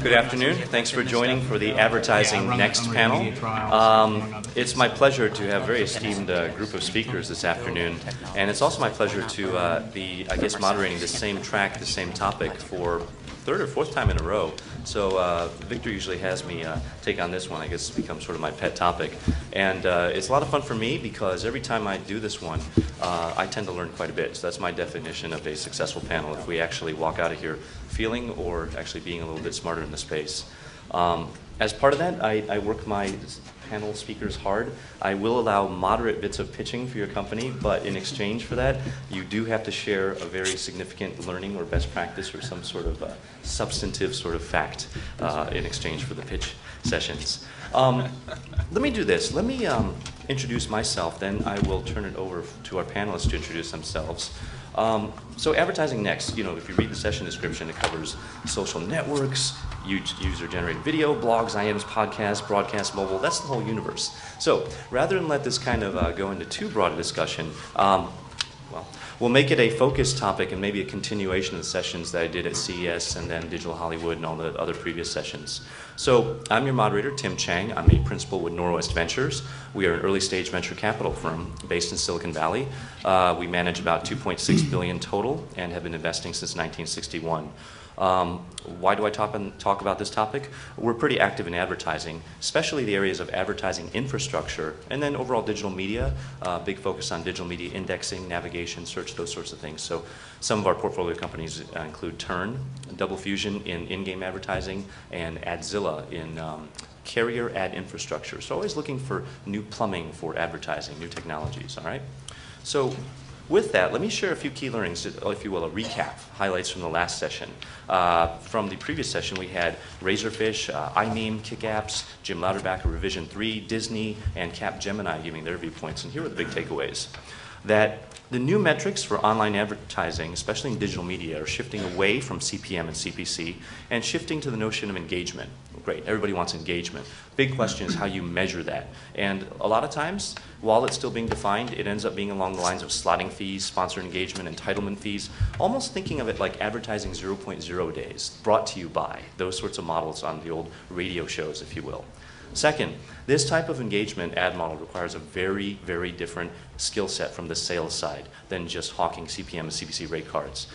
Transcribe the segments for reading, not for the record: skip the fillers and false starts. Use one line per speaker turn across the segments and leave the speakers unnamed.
Good afternoon. Thanks for joining for the Advertising Next panel. It's my pleasure to have a very esteemed group of speakers this afternoon, and it's also my pleasure to be, I guess, moderating the same track, the same topic for third or fourth time in a row. So Victor usually has me take on this one. I guess it's become sort of my pet topic. And it's a lot of fun for me because every time I do this one, I tend to learn quite a bit. So that's my definition of a successful panel, if we actually walk out of here feeling or actually being a little bit smarter in the space. As part of that, I work my panel speakers hard. I will allow moderate bits of pitching for your company, but in exchange for that, you do have to share a very significant learning or best practice or some sort of substantive sort of fact in exchange for the pitch sessions. Let me do this. Let me introduce myself, then I will turn it over to our panelists to introduce themselves. So Advertising Next, you know, if you read the session description, it covers social networks, user-generated video, blogs, IMs, podcasts, broadcast, mobile. That's the whole universe. So rather than let this kind of go into too broad a discussion, well, we'll make it a focused topic and maybe a continuation of the sessions that I did at CES and then Digital Hollywood and all the other previous sessions. So I'm your moderator, Tim Chang. I'm a principal with Norwest Ventures. We are an early-stage venture capital firm based in Silicon Valley. We manage about $2.6 billion total and have been investing since 1961. Why do I talk about this topic? We're pretty active in advertising, especially the areas of advertising infrastructure and then overall digital media, big focus on digital media indexing, navigation, search, those sorts of things. So some of our portfolio companies include Turn, Double Fusion in in-game advertising, and Adzilla in carrier ad infrastructure. So always looking for new plumbing for advertising, new technologies, all right? So with that, let me share a few key learnings, if you will, a recap, highlights from the last session. From the previous session, we had Razorfish, iMeme, KickApps, Jim Louderback of Revision 3, Disney, and Capgemini giving their viewpoints. And here are the big takeaways. That the new metrics for online advertising, especially in digital media, are shifting away from CPM and CPC and shifting to the notion of engagement. Great, everybody wants engagement. Big question is how you measure that. And a lot of times, while it's still being defined, it ends up being along the lines of slotting fees, sponsored engagement, entitlement fees, almost thinking of it like advertising 0.0 days, brought to you by, those sorts of models on the old radio shows, if you will. Second, this type of engagement ad model requires a very, very different skill set from the sales side than just hawking CPM and CPC rate cards.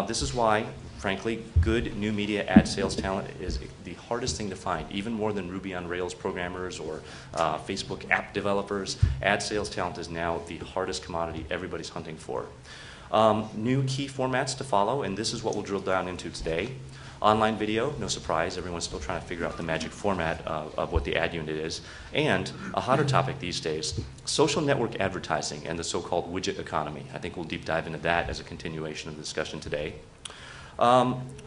This is why, frankly, good new media ad sales talent is the hardest thing to find, even more than Ruby on Rails programmers or Facebook app developers. Ad sales talent is now the hardest commodity everybody's hunting for. New key formats to follow, and this is what we'll drill down into today. Online video, no surprise, everyone's still trying to figure out the magic format of what the ad unit is. And a hotter topic these days, social network advertising and the so-called widget economy. I think we'll deep dive into that as a continuation of the discussion today.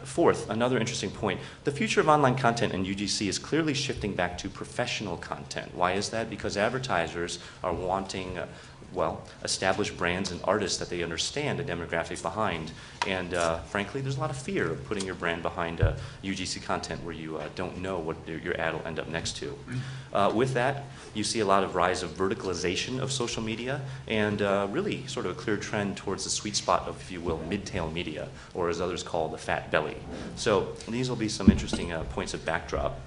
Fourth, another interesting point, the future of online content in UGC is clearly shifting back to professional content. Why is that? Because advertisers are wanting well, established brands and artists that they understand the demographic behind. And frankly, there's a lot of fear of putting your brand behind UGC content where you don't know what your ad will end up next to. With that, you see a lot of rise of verticalization of social media and really sort of a clear trend towards the sweet spot of, if you will, mid-tail media, or as others call the fat belly. So these will be some interesting points of backdrop.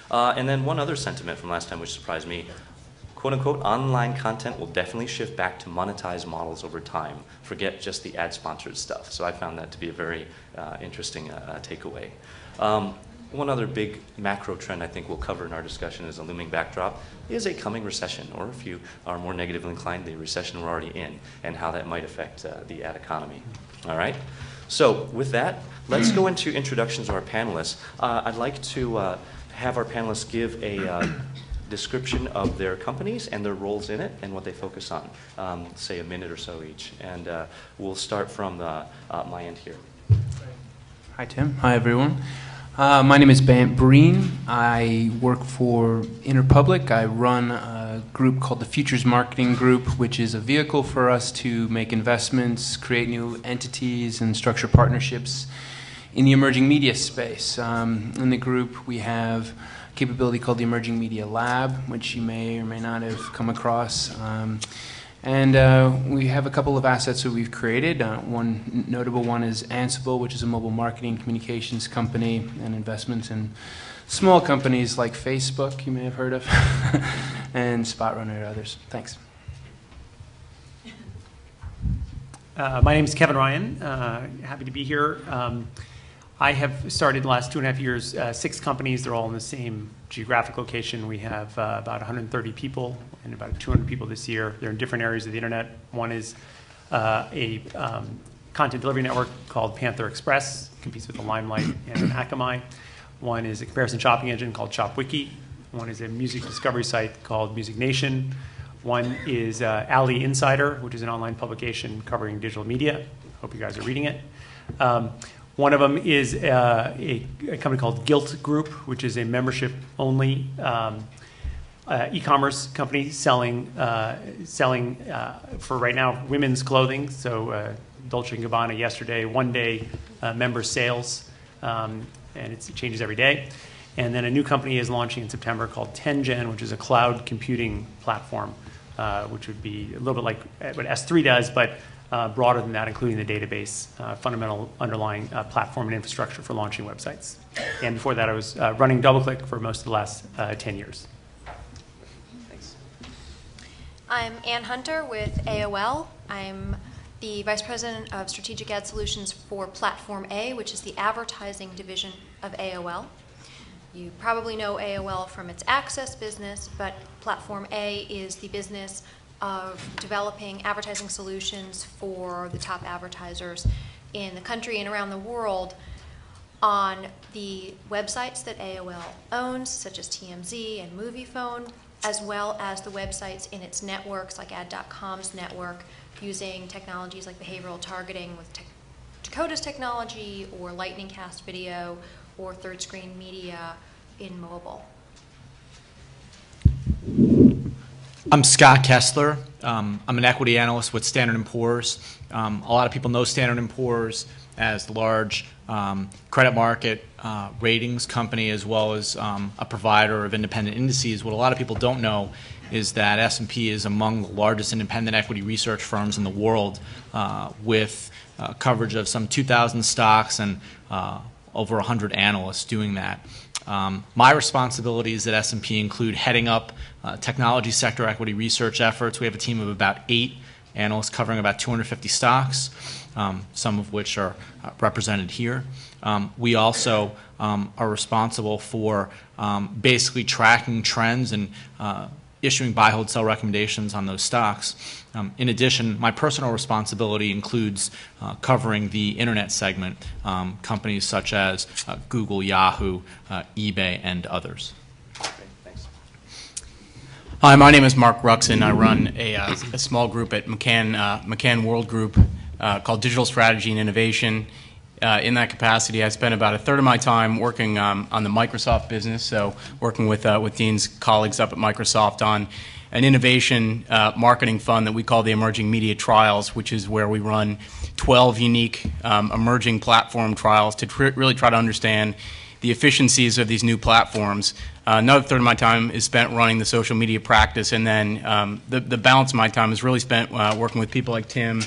And then one other sentiment from last time which surprised me, quote-unquote, online content will definitely shift back to monetized models over time. Forget just the ad-sponsored stuff. So I found that to be a very interesting takeaway. One other big macro trend I think we'll cover in our discussion as a looming backdrop is a coming recession, or if you are more negatively inclined, the recession we're already in, and how that might affect the ad economy. All right? So with that, let's go into introductions of our panelists. I'd like to have our panelists give a description of their companies and their roles in it and what they focus on, say a minute or so each. And we'll start from my end here.
Hi, Tim. Hi, everyone. My name is Bant Breen. I work for Interpublic. I run a group called the Futures Marketing Group, which is a vehicle for us to make investments, create new entities, and structure partnerships in the emerging media space. In the group, we have capability called the Emerging Media Lab, which you may or may not have come across. And we have a couple of assets that we've created. One notable one is Ansible, which is a mobile marketing communications company and investments in small companies like Facebook, you may have heard of, and SpotRunner and others. Thanks.
My name is Kevin Ryan. Happy to be here. I have started the last 2.5 years 6 companies. They're all in the same geographic location. We have about 130 people and about 200 people this year. They're in different areas of the internet. One is a content delivery network called Panther Express, competes with the Limelight and Akamai. One is a comparison shopping engine called ShopWiki. One is a music discovery site called Music Nation. One is Alley Insider, which is an online publication covering digital media. Hope you guys are reading it. One of them is a company called Gilt Group, which is a membership-only e-commerce company selling for right now women's clothing. So Dolce & Gabbana yesterday, one-day member sales, and it changes every day. And then a new company is launching in September called 10Gen, which is a cloud computing platform, which would be a little bit like what S3 does, but broader than that, including the database, fundamental underlying platform and infrastructure for launching websites. And before that, I was running DoubleClick for most of the last 10 years.
Thanks.
I'm Ann Hunter with AOL. I'm the Vice President of Strategic Ad Solutions for Platform A, which is the advertising division of AOL. You probably know AOL from its Access business, but Platform A is the business of developing advertising solutions for the top advertisers in the country and around the world on the websites that AOL owns, such as TMZ and MoviePhone, as well as the websites in its networks, like Ad.com's network, using technologies like behavioral targeting with Dakota's technology, or Lightning Cast video, or third screen media in mobile.
I'm Scott Kessler. I'm an equity analyst with Standard & Poor's. A lot of people know Standard & Poor's as the large credit market ratings company, as well as a provider of independent indices. What a lot of people don't know is that S&P is among the largest independent equity research firms in the world, with coverage of some 2,000 stocks and over 100 analysts doing that. My responsibilities at S&P include heading up technology sector equity research efforts. We have a team of about 8 analysts covering about 250 stocks, some of which are represented here. We also are responsible for basically tracking trends and issuing buy, hold, sell recommendations on those stocks. In addition, my personal responsibility includes covering the internet segment, companies such as Google, Yahoo, eBay, and others.
Great, thanks.
Hi, my name is Mark Ruxin. I run a small group at McCann World Group called Digital Strategy and Innovation. In that capacity, I spent about a third of my time working on the Microsoft business, so working with Dean's colleagues up at Microsoft on an innovation marketing fund that we call the Emerging Media Trials, which is where we run 12 unique emerging platform trials to really try to understand the efficiencies of these new platforms. Another third of my time is spent running the social media practice, and then the balance of my time is really spent working with people like Tim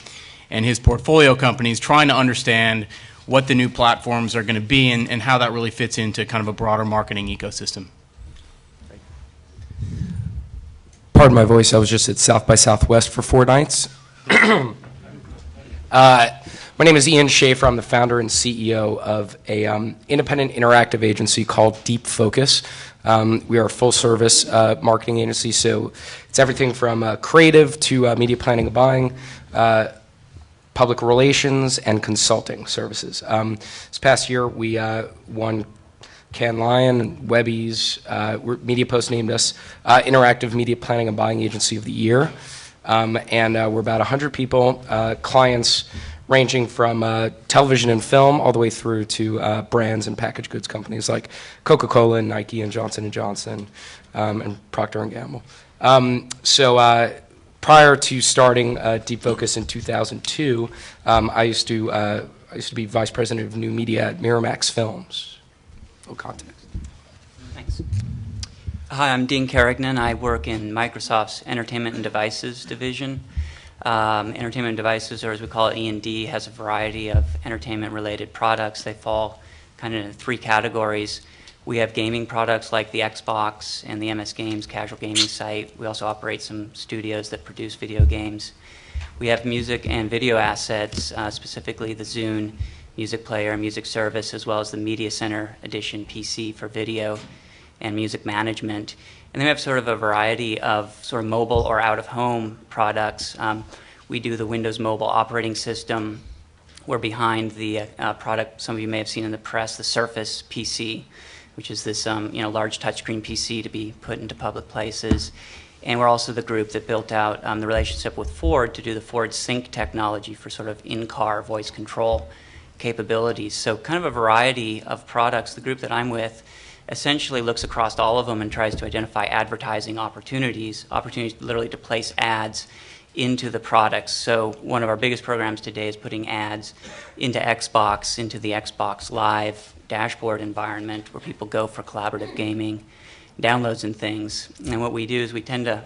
and his portfolio companies, trying to understand what the new platforms are going to be and how that really fits into kind of a broader marketing ecosystem.
Pardon my voice, I was just at South by Southwest for 4 nights. My name is Ian Schaefer. I'm the founder and CEO of a independent interactive agency called Deep Focus. We are a full-service marketing agency, so it's everything from creative to media planning and buying, public relations, and consulting services. This past year, we won Cannes Lion, Webby's, MediaPost named us Interactive Media Planning and Buying Agency of the Year. And we're about 100 people, clients ranging from television and film all the way through to brands and packaged goods companies like Coca-Cola and Nike and Johnson & Johnson and Procter & Gamble. Prior to starting Deep Focus in 2002, I used to be vice president of new media at Miramax Films. No context.
Thanks. Hi, I'm Dean Carignan. I work in Microsoft's Entertainment and Devices division. Entertainment devices, or as we call it, E&D, has a variety of entertainment-related products. They fall kind of into 3 categories. We have gaming products like the Xbox and the MS Games casual gaming site. We also operate some studios that produce video games. We have music and video assets, specifically the Zune music player, music service, as well as the Media Center Edition PC for video and music management. And then we have sort of a variety of sort of mobile or out-of-home products. We do the Windows Mobile operating system. We're behind the product some of you may have seen in the press, the Surface PC, which is this large touchscreen PC to be put into public places. And we're also the group that built out the relationship with Ford to do the Ford Sync technology for sort of in-car voice control capabilities. So kind of a variety of products. The group that I'm with essentially looks across all of them and tries to identify advertising opportunities literally to place ads into the products. So one of our biggest programs today is putting ads into Xbox, into the Xbox Live dashboard environment where people go for collaborative gaming, downloads and things. And what we do is we tend to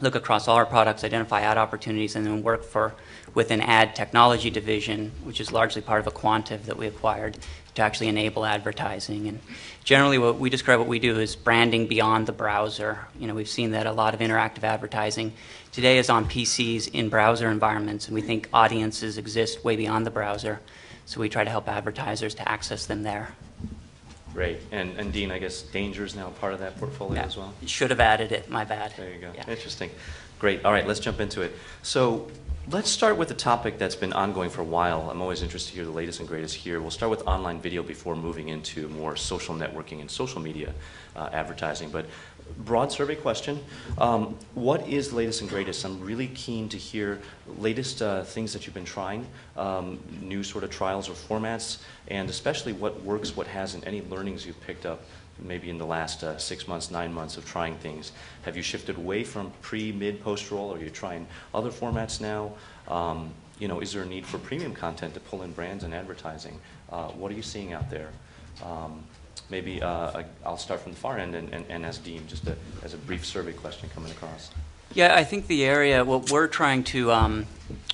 look across all our products, identify ad opportunities, and then work with an ad technology division, which is largely part of a Quantive that we acquired to actually enable advertising. And generally what we describe what we do is branding beyond the browser. We've seen that a lot of interactive advertising today is on PCs in browser environments, and we think audiences exist way beyond the browser. So we try to help advertisers to access them there.
Great. And Dean, I guess danger is now part of that portfolio as well?
Should have added it, my bad.
There you go.
Yeah.
Interesting. Great. All right, let's jump into it. So let's start with a topic that's been ongoing for a while. I'm always interested to hear the latest and greatest here. We'll start with online video before moving into more social networking and social media advertising. But broad survey question, what is the latest and greatest? I'm really keen to hear latest things that you've been trying, new sort of trials or formats, and especially what works, what hasn't, any learnings you've picked up maybe in the last 6 months, 9 months of trying things. Have you shifted away from pre, mid, post roll? Are you trying other formats now? Is there a need for premium content to pull in brands and advertising? What are you seeing out there? Maybe I'll start from the far end and ask Dean, just as a brief survey question coming across.
Yeah, I think the area, what we're trying to,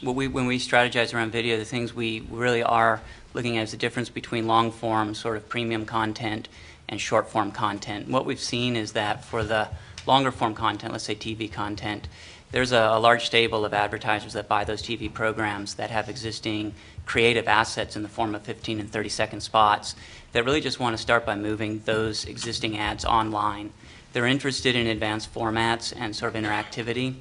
when we strategize around video, the things we really are looking at is the difference between long form, sort of premium content, and short form content. What we've seen is that for the longer form content, let's say TV content, there's a large stable of advertisers that buy those TV programs that have existing creative assets in the form of 15 and 30-second spots that really just want to start by moving those existing ads online. They're interested in advanced formats and sort of interactivity,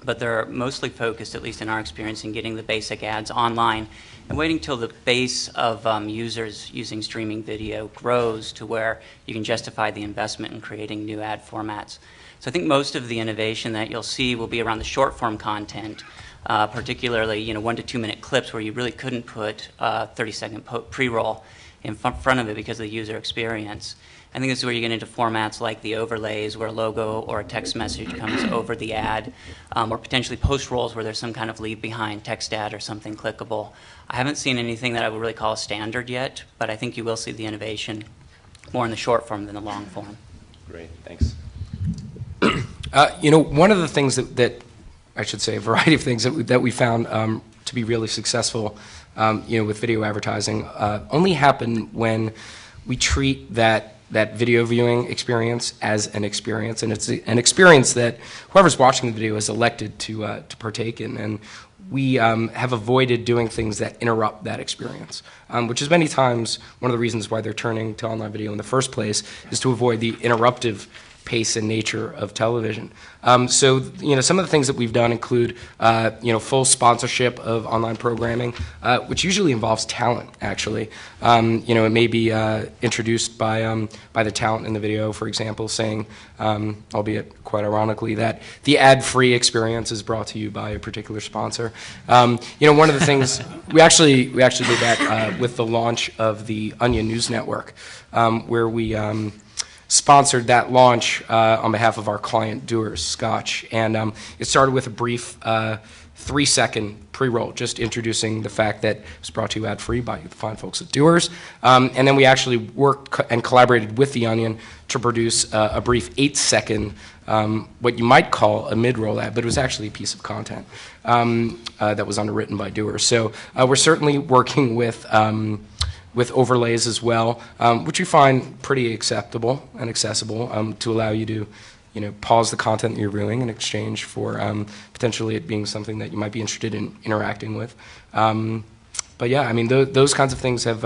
but they're mostly focused, at least in our experience, in getting the basic ads online and waiting till the base of users using streaming video grows to where you can justify the investment in creating new ad formats. So I think most of the innovation that you'll see will be around the short form content, particularly 1 to 2 minute clips where you really couldn't put 30-second pre-roll in front of it because of the user experience. I think this is where you get into formats like the overlays where a logo or a text message comes over the ad, or potentially post-rolls where there's some kind of leave behind text ad or something clickable. I haven't seen anything that I would really call a standard yet, but I think you will see the innovation more in the short form than the long form.
Great, thanks.
One of the things that I should say, a variety of things that we found to be really successful, with video advertising, only happen when we treat that video viewing experience as an experience, and it's an experience that whoever's watching the video is elected to partake in, and we have avoided doing things that interrupt that experience, which is many times one of the reasons why they're turning to online video in the first place, is to avoid the interruptive pace and nature of television. So some of the things that we've done include full sponsorship of online programming, which usually involves talent. Actually, it may be introduced by the talent in the video, for example, saying, albeit quite ironically, that the ad-free experience is brought to you by a particular sponsor. One of the things we actually did that with the launch of the Onion News Network, where we sponsored that launch on behalf of our client, Dewar's Scotch. And it started with a brief 3-second pre-roll, just introducing the fact that it was brought to you ad-free by the fine folks at Doers. And then we actually worked and collaborated with The Onion to produce a brief 8-second, what you might call a mid-roll ad, but it was actually a piece of content that was underwritten by Doers. So we're certainly working with overlays as well, which we find pretty acceptable and accessible to allow you to pause the content that you're viewing in exchange for potentially it being something that you might be interested in interacting with. But yeah, I mean, those kinds of things have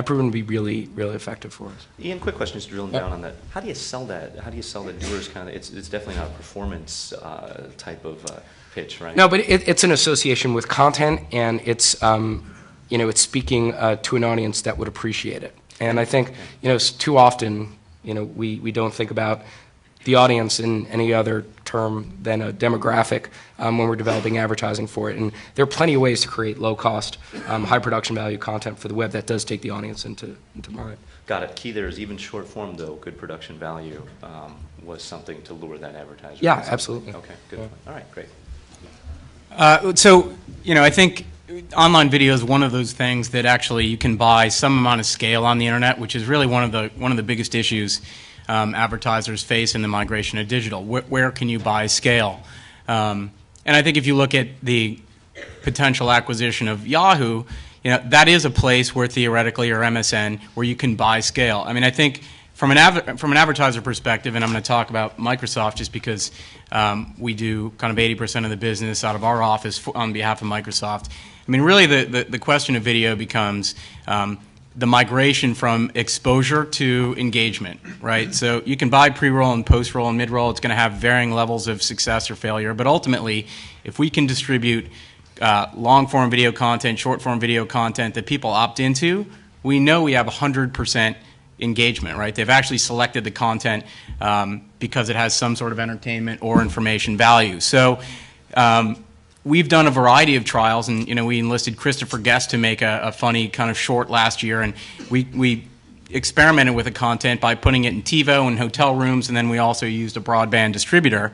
proven to be really, really effective for us.
Ian, quick question, just drilling down on that. How do you sell that? How do you sell the Doers kind of? It's definitely not a performance type of pitch, right?
No, but it's an association with content, and it's it's speaking to an audience that would appreciate it. And I think too often we don't think about the audience in any other term than a demographic when we're developing advertising for it. And there are plenty of ways to create low-cost, high production value content for the web that does take the audience into mind.
Got it. Key there is even short form, though, good production value was something to lure that advertiser.
Yeah, absolutely.
Okay, good point. All right, great.
So, I think online video is one of those things that actually you can buy some amount of scale on the internet, which is really one of the biggest issues advertisers face in the migration of digital. Where can you buy scale? And I think if you look at the potential acquisition of Yahoo, that is a place where theoretically, or MSN, where you can buy scale. I mean, I think from an advertiser perspective, and I'm going to talk about Microsoft just because we do kind of 80% of the business out of our office on behalf of Microsoft. I mean, really the question of video becomes the migration from exposure to engagement, right? So you can buy pre-roll and post-roll and mid-roll. It's going to have varying levels of success or failure. But ultimately, if we can distribute long-form video content, short-form video content that people opt into, we know we have 100% engagement, right? They've actually selected the content because it has some sort of entertainment or information value. So we've done a variety of trials, and we enlisted Christopher Guest to make a funny kind of short last year, and we experimented with the content by putting it in TiVo and hotel rooms, and then we also used a broadband distributor.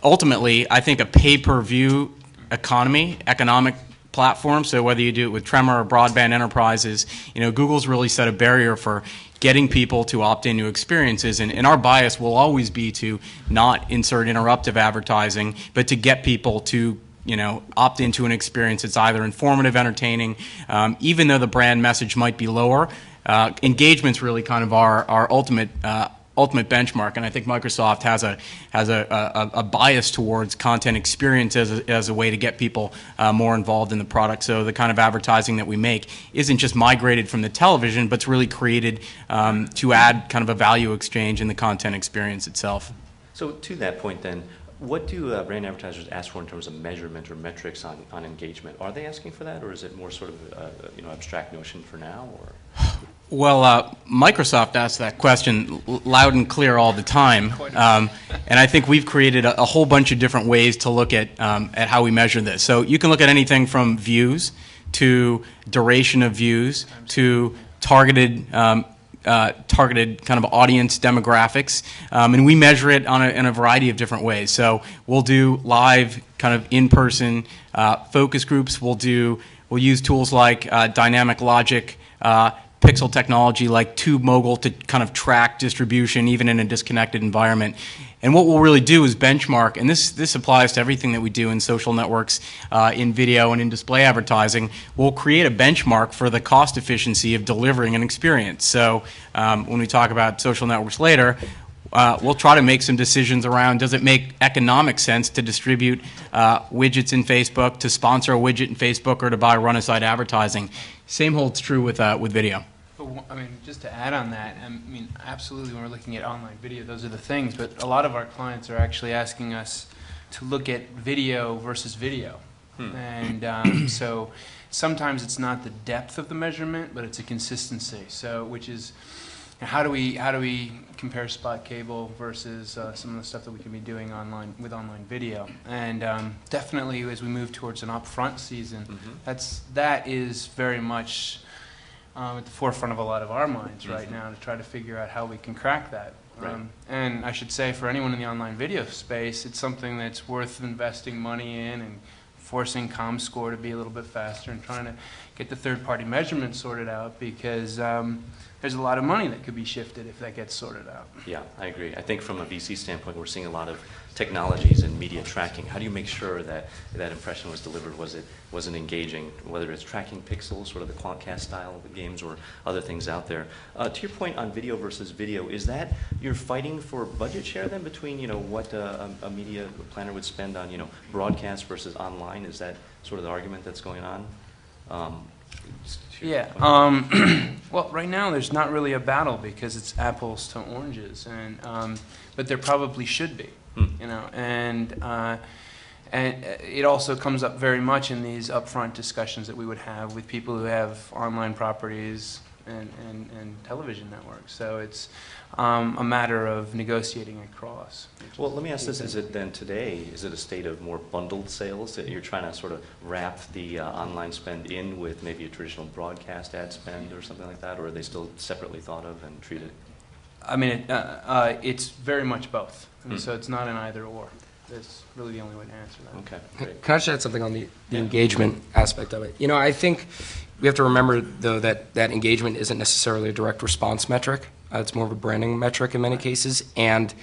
Ultimately, I think a pay-per-view economic platform, so whether you do it with Tremor or broadband enterprises, Google's really set a barrier for getting people to opt into experiences, and our bias will always be to not insert interruptive advertising, but to get people to opt into an experience that's either informative, entertaining, even though the brand message might be lower. Engagement's really kind of our ultimate benchmark, and I think Microsoft has a bias towards content experience as a way to get people more involved in the product. So the kind of advertising that we make isn't just migrated from the television, but it's really created to add kind of a value exchange in the content experience itself.
So to that point then, what do brand advertisers ask for in terms of measurement or metrics on engagement? Are they asking for that, or is it more sort of abstract notion for now? Or?
Well, Microsoft asks that question loud and clear all the time, and I think we've created a whole bunch of different ways to look at how we measure this. So you can look at anything from views to duration of views to targeted kind of audience demographics, and we measure it in a variety of different ways. So we'll do live kind of in-person focus groups. We'll use tools like dynamic logic, pixel technology like TubeMogul to kind of track distribution even in a disconnected environment. And what we'll really do is benchmark, and this applies to everything that we do in social networks, in video and in display advertising. We'll create a benchmark for the cost efficiency of delivering an experience. So when we talk about social networks later, we'll try to make some decisions around, does it make economic sense to distribute widgets in Facebook, to sponsor a widget in Facebook, or to buy run-aside advertising? Same holds true with video.
I mean, just to add on that, I mean, absolutely when we're looking at online video, those are the things, but a lot of our clients are actually asking us to look at video versus video. And so sometimes it's not the depth of the measurement, but it's a consistency. So, which is, how do we compare spot cable versus some of the stuff that we can be doing online with online video? And definitely as we move towards an upfront season, that is very much at the forefront of a lot of our minds right now, to try to figure out how we can crack that.
Right.
And I should say, for anyone in the online video space, it's something that's worth investing money in and forcing ComScore to be a little bit faster and trying to get the third-party measurement sorted out, because there's a lot of money that could be shifted if that gets sorted out.
Yeah, I agree. I think from a VC standpoint, we're seeing a lot of technologies and media tracking. How do you make sure that that impression was delivered? Was it engaging? Whether it's tracking pixels, sort of the Quantcast style of the games, or other things out there. To your point on video versus video, is that you're fighting for budget share then between what a media planner would spend on broadcast versus online? Is that sort of the argument that's going on?
Yeah. Well, right now there's not really a battle because it's apples to oranges, and but there probably should be, and it also comes up very much in these upfront discussions that we would have with people who have online properties and television networks. So it's a matter of negotiating across.
Well, let me ask this: is it then today? Is it a state of more bundled sales that you're trying to sort of wrap the online spend in with maybe a traditional broadcast ad spend or something like that, or are they still separately thought of and treated?
I mean, it's very much both. So it's not an either or. That's really the only way to answer that.
Okay, great.
Can I just add something on the engagement aspect of it? I think we have to remember, though, that engagement isn't necessarily a direct response metric. It's more of a branding metric in many cases. And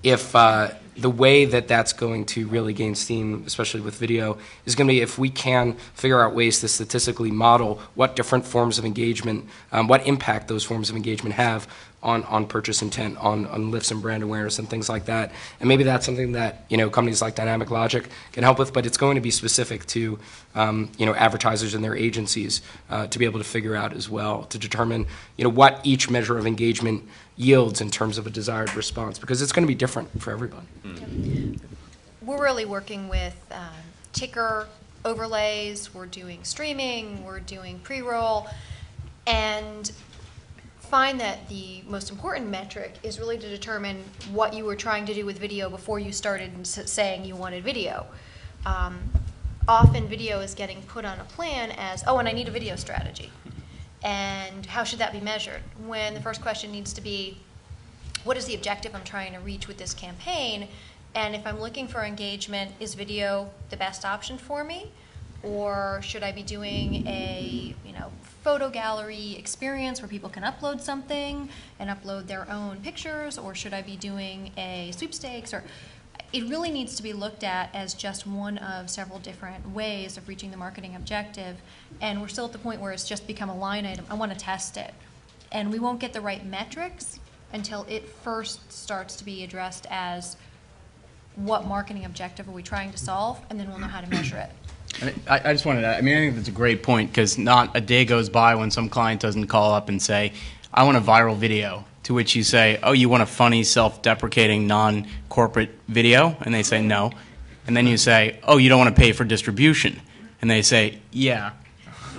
if the way that that's going to really gain steam, especially with video, is going to be if we can figure out ways to statistically model what different forms of engagement, what impact those forms of engagement have on purchase intent, on lifts and brand awareness and things like that. And maybe that's something that companies like Dynamic Logic can help with, but it's going to be specific to advertisers and their agencies to be able to figure out as well, to determine what each measure of engagement yields in terms of a desired response, because it's going to be different for everybody.
We're really working with ticker overlays, we're doing streaming, we're doing pre-roll, and find that the most important metric is really to determine what you were trying to do with video before you started saying you wanted video. Often video is getting put on a plan as, oh, and I need a video strategy. And how should that be measured? When the first question needs to be, what is the objective I'm trying to reach with this campaign? And if I'm looking for engagement, is video the best option for me? Or should I be doing a photo gallery experience where people can upload something and upload their own pictures? Or should I be doing a sweepstakes? Or it really needs to be looked at as just one of several different ways of reaching the marketing objective. And we're still at the point where it's just become a line item. I want to test it. And we won't get the right metrics until it first starts to be addressed as what marketing objective are we trying to solve, and then we'll know how to measure it.
I just wanted to, I think that's a great point, because not a day goes by when some client doesn't call up and say, I want a viral video, to which you say, oh, you want a funny, self-deprecating, non-corporate video? And they say, no. And then you say, oh, you don't want to pay for distribution? And they say, yeah.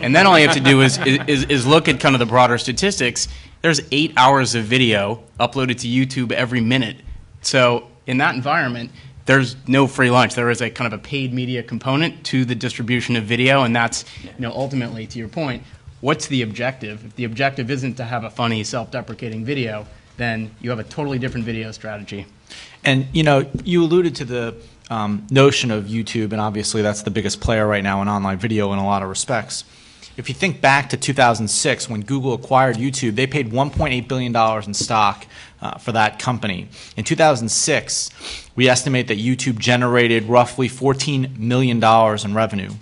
And then all you have to do is look at kind of the broader statistics. There's 8 hours of video uploaded to YouTube every minute. So in that environment, there's no free lunch. There is a kind of a paid media component to the distribution of video, and that's, ultimately, to your point, what's the objective? If the objective isn't to have a funny, self-deprecating video, then you have a totally different video strategy.
And, you alluded to the notion of YouTube, and obviously that's the biggest player right now in online video in a lot of respects. If you think back to 2006, when Google acquired YouTube, they paid $1.8 billion in stock for that company. In 2006, we estimate that YouTube generated roughly $14 million in revenue.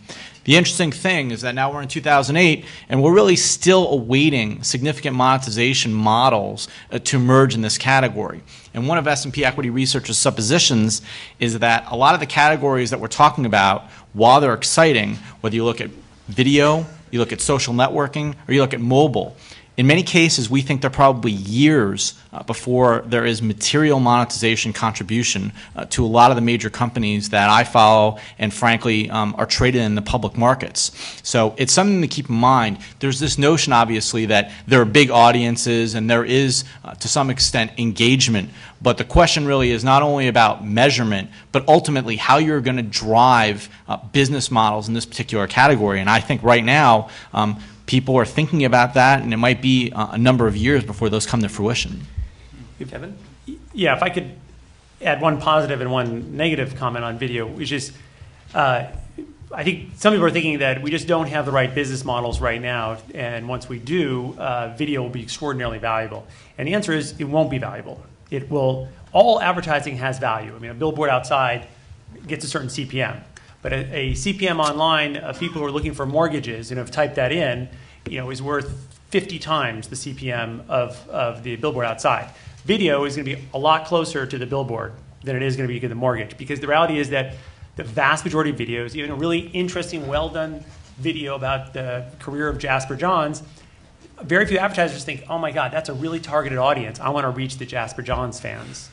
The interesting thing is that now we're in 2008, and we're really still awaiting significant monetization models to emerge in this category. And one of S&P Equity Research's suppositions is that a lot of the categories that we're talking about, while they're exciting, whether you look at video, you look at social networking, or you look at mobile, in many cases, we think they're probably years before there is material monetization contribution to a lot of the major companies that I follow and, frankly, are traded in the public markets. So it's something to keep in mind. There's this notion, obviously, that there are big audiences and there is, to some extent, engagement. But the question really is not only about measurement, but ultimately how you're going to drive business models in this particular category. And I think right now, people are thinking about that, and it might be a number of years before those come to fruition.
Kevin?
Yeah, if I could add one positive and one negative comment on video, which is I think some people are thinking that we just don't have the right business models right now, and once we do, video will be extraordinarily valuable. And the answer is it won't be valuable. It will. All advertising has value. I mean, a billboard outside gets a certain CPM, but a CPM online of people who are looking for mortgages and have typed that in, is worth 50 times the CPM of the billboard outside. Video is going to be a lot closer to the billboard than it is going to be to the mortgage, because the reality is that the vast majority of videos, even a really interesting, well-done video about the career of Jasper Johns, very few advertisers think, oh my God, that's a really targeted audience. I want to reach the Jasper Johns fans.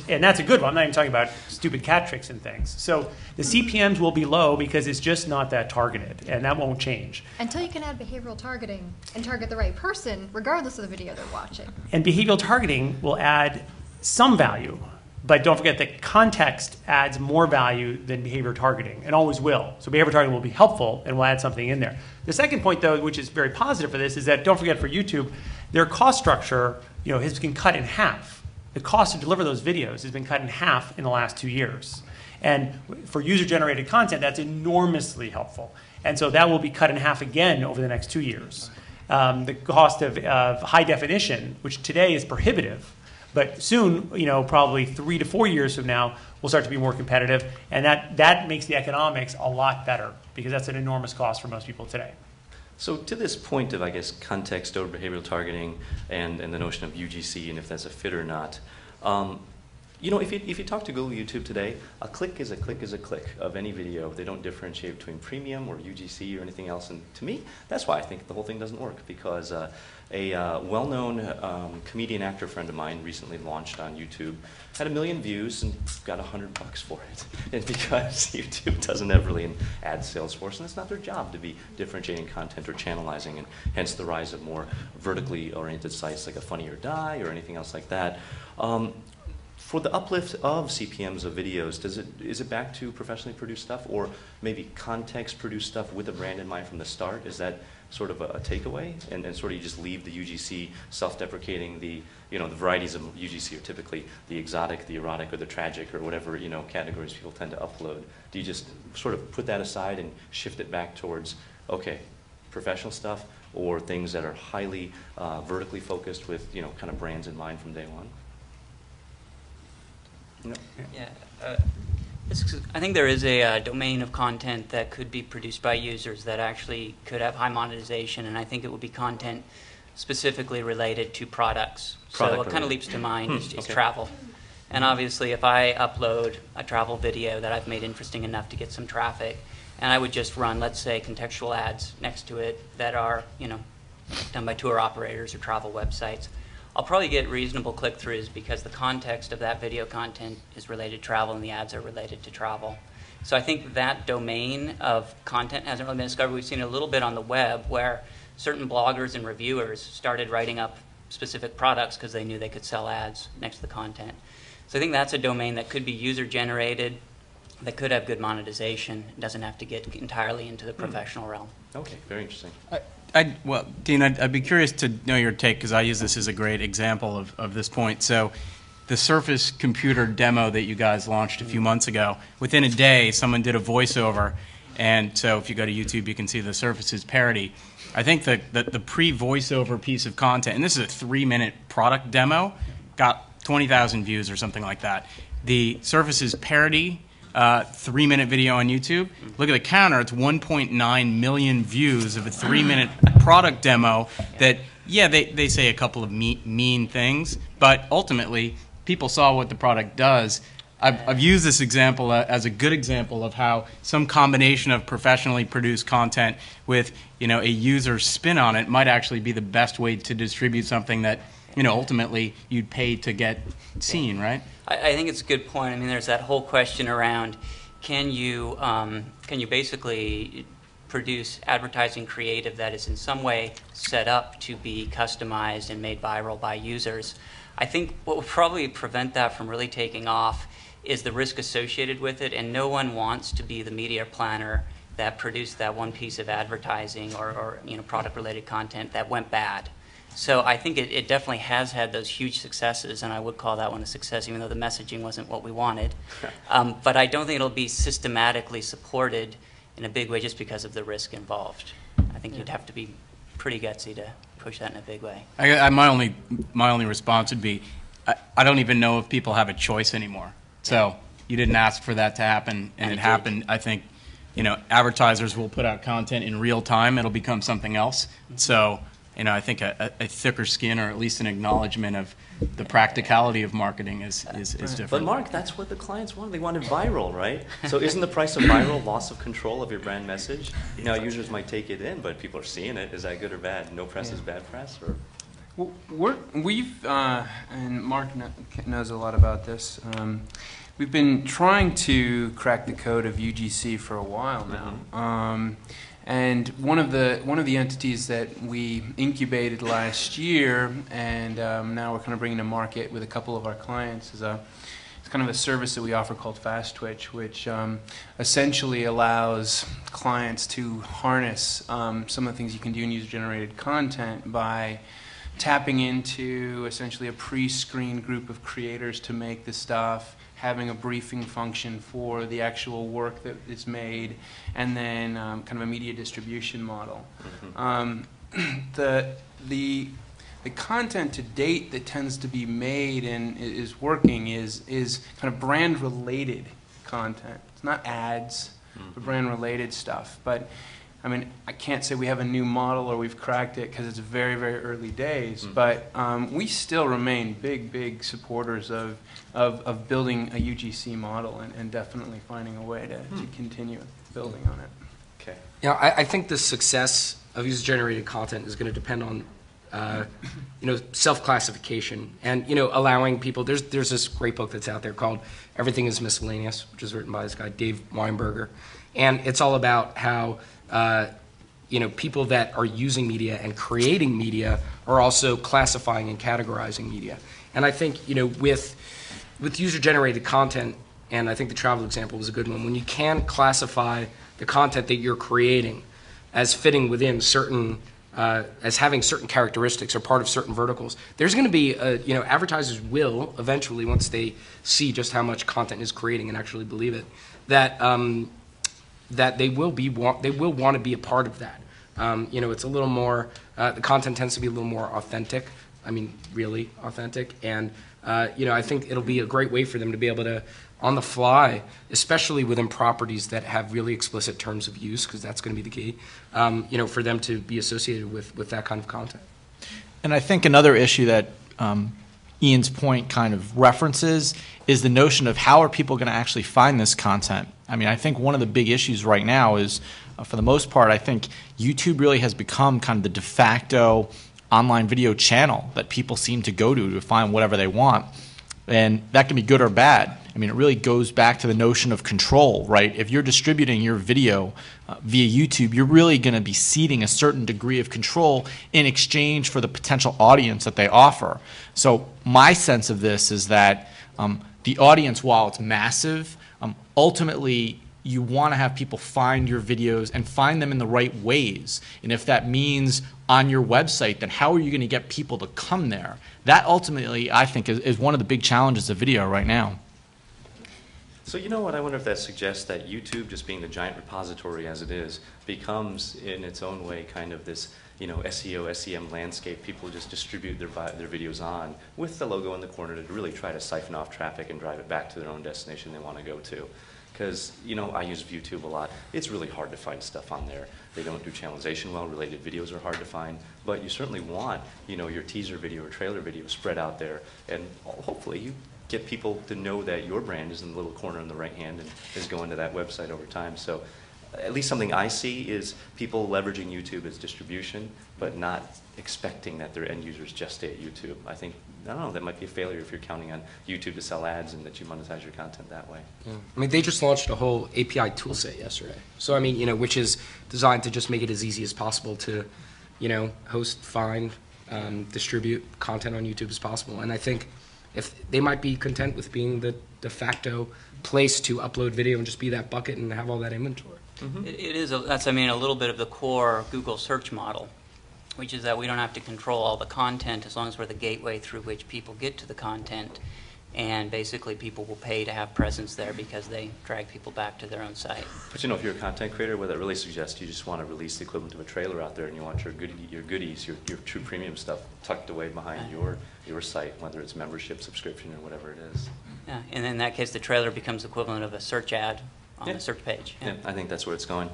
And that's a good one. I'm not even talking about stupid cat tricks and things. So the CPMs will be low because it's just not that targeted, and that won't change.
Until you can add behavioral targeting and target the right person, regardless of the video they're watching.
And behavioral targeting will add some value. But don't forget that context adds more value than behavior targeting, and always will. So behavior targeting will be helpful, and we'll add something in there. The second point, though, which is very positive for this, is that don't forget for YouTube, their cost structure, has been cut in half. The cost to deliver those videos has been cut in half in the last 2 years. And for user-generated content, that's enormously helpful. And so that will be cut in half again over the next 2 years. The cost of high definition, which today is prohibitive, but soon, probably 3 to 4 years from now, we'll start to be more competitive, and that makes the economics a lot better, because that's an enormous cost for most people today.
So to this point of, I guess, context over behavioral targeting and the notion of UGC and if that's a fit or not, if you talk to Google YouTube today, a click is a click is a click of any video. They don't differentiate between premium or UGC or anything else. And to me, that's why I think the whole thing doesn't work, because a well-known comedian actor friend of mine recently launched on YouTube, had 1 million views and got $100 for it. And because YouTube doesn't have really an ad sales force, and it's not their job to be differentiating content or channelizing, and hence the rise of more vertically oriented sites like a Funny or Die or anything else like that. For the uplift of CPMs of videos, is it back to professionally produced stuff, or maybe context produced stuff with a brand in mind from the start? Is that sort of a takeaway, and sort of you just leave the UGC self-deprecating? The varieties of UGC are typically the exotic, the erotic, or the tragic, or whatever categories people tend to upload. Do you just sort of put that aside and shift it back towards, okay, professional stuff, or things that are highly vertically focused with kind of brands in mind from day one? No.
Yeah, I think there is a domain of content that could be produced by users that actually could have high monetization, and I think it would be content specifically related to products. So what kind of leaps to mind is travel. And obviously, if I upload a travel video that I've made interesting enough to get some traffic, and I would just run, let's say, contextual ads next to it that are, done by tour operators or travel websites, I'll probably get reasonable click-throughs because the context of that video content is related to travel and the ads are related to travel. So I think that domain of content hasn't really been discovered. We've seen it a little bit on the web where certain bloggers and reviewers started writing up specific products because they knew they could sell ads next to the content. So I think that's a domain that could be user-generated, that could have good monetization. It doesn't have to get entirely into the professional realm.
Okay, very interesting.
Well, Dean, I'd be curious to know your take, because I use this as a great example of this point. So the Surface computer demo that you guys launched a few months ago, within a day, someone did a voiceover. And so if you go to YouTube, you can see the Surface's parody. I think that the pre-voiceover piece of content, and this is a 3-minute product demo, got 20,000 views or something like that. The Surface's parody 3-minute video on YouTube. Look at the counter, it's 1.9 million views of a 3-minute product demo that, yeah, they say a couple of mean things, but ultimately people saw what the product does. I've used this example as a good example of how some combination of professionally produced content with a user spin on it might actually be the best way to distribute something that ultimately you'd pay to get seen, right?
I think it's a good point. I mean, there's that whole question around can you basically produce advertising creative that is in some way set up to be customized and made viral by users? I think what would probably prevent that from really taking off is the risk associated with it, and no one wants to be the media planner that produced that one piece of advertising or product-related content that went bad. So I think it definitely has had those huge successes, and I would call that one a success, even though the messaging wasn't what we wanted. But I don't think it'll be systematically supported in a big way just because of the risk involved. I think you'd have to be pretty gutsy to push that in a big way.
My only response would be, I don't even know if people have a choice anymore. So you didn't ask for that to happen, and it happened. I think, advertisers will put out content in real time. It'll become something else. So, I think a thicker skin, or at least an acknowledgement of the practicality of marketing is different.
But Mark, that's what the clients want. They wanted viral, right? So isn't the price of viral loss of control of your brand message? Users might take it in, but people are seeing it. Is that good or bad? No press is bad press, or?
Well, we've and Mark knows a lot about this. We've been trying to crack the code of UGC for a while now, and one of the entities that we incubated last year, and now we're kind of bringing to market with a couple of our clients, is it's kind of a service that we offer called Fast Twitch, which essentially allows clients to harness some of the things you can do in user-generated content by tapping into essentially a pre-screened group of creators to make the stuff, having a briefing function for the actual work that is made, and then kind of a media distribution model. The content to date that tends to be made and is working is kind of brand related content. It's not ads, but brand related stuff. But I mean, I can't say we have a new model or we've cracked it because it's very, very early days, but we still remain big supporters of building a UGC model and definitely finding a way to continue building on it.
Okay.
I think the success of user-generated content is going to depend on self-classification and allowing people. There's this great book that's out there called Everything is Miscellaneous, which is written by this guy Dave Weinberger, and it's all about how people that are using media and creating media are also classifying and categorizing media. And I think, with user-generated content, and I think the travel example was a good one, when you can classify the content that you're creating as fitting within certain, as having certain characteristics or part of certain verticals, there's going to be, advertisers will eventually, once they see just how much content is creating and actually believe it, that they will want to be a part of that. It's a little more, the content tends to be a little more authentic. I mean, really authentic. And, I think it'll be a great way for them to be able to, on the fly, especially within properties that have really explicit terms of use, because that's going to be the key, for them to be associated with that kind of content.
And I think another issue that Ian's point kind of references is the notion of how are people going to actually find this content. I mean, I think one of the big issues right now is, for the most part, I think YouTube really has become kind of the de facto online video channel that people seem to go to find whatever they want. And that can be good or bad. I mean, it really goes back to the notion of control, right? If you're distributing your video via YouTube, you're really going to be ceding a certain degree of control in exchange for the potential audience that they offer. So my sense of this is that the audience, while it's massive, ultimately you want to have people find your videos and find them in the right ways. And if that means on your website, then how are you going to get people to come there? That ultimately, I think, is one of the big challenges of video right now.
So you know what, I wonder if that suggests that YouTube, just being the giant repository as it is, becomes in its own way kind of this SEO, SEM landscape people just distribute their videos on with the logo in the corner to really try to siphon off traffic and drive it back to their own destination they want to go to. Because, I use YouTube a lot. It's really hard to find stuff on there. They don't do channelization well. Related videos are hard to find. But you certainly want, your teaser video or trailer video spread out there. And hopefully you get people to know that your brand is in the little corner on the right hand and is going to that website over time. So at least something I see is people leveraging YouTube as distribution, but not expecting that their end users just stay at YouTube. I don't know, that might be a failure if you're counting on YouTube to sell ads and that you monetize your content that way.
Yeah. I mean, they just launched a whole API toolset yesterday. So, I mean, which is designed to just make it as easy as possible to, host, find, distribute content on YouTube as possible. And I think if they might be content with being the de facto place to upload video and just be that bucket and have all that inventory.
Mm-hmm. That's a little bit of the core Google search model, which is that we don't have to control all the content as long as we're the gateway through which people get to the content. and basically people will pay to have presence there because they drag people back to their own site.
But you know, if you're a content creator, what that really suggests, you just want to release the equivalent of a trailer out there, and you want your goodies, your true premium stuff tucked away behind your site, whether it's membership, subscription, or whatever it is.
Yeah, and in that case, the trailer becomes equivalent of a search ad on the search page.
Yeah, I think that's where it's going.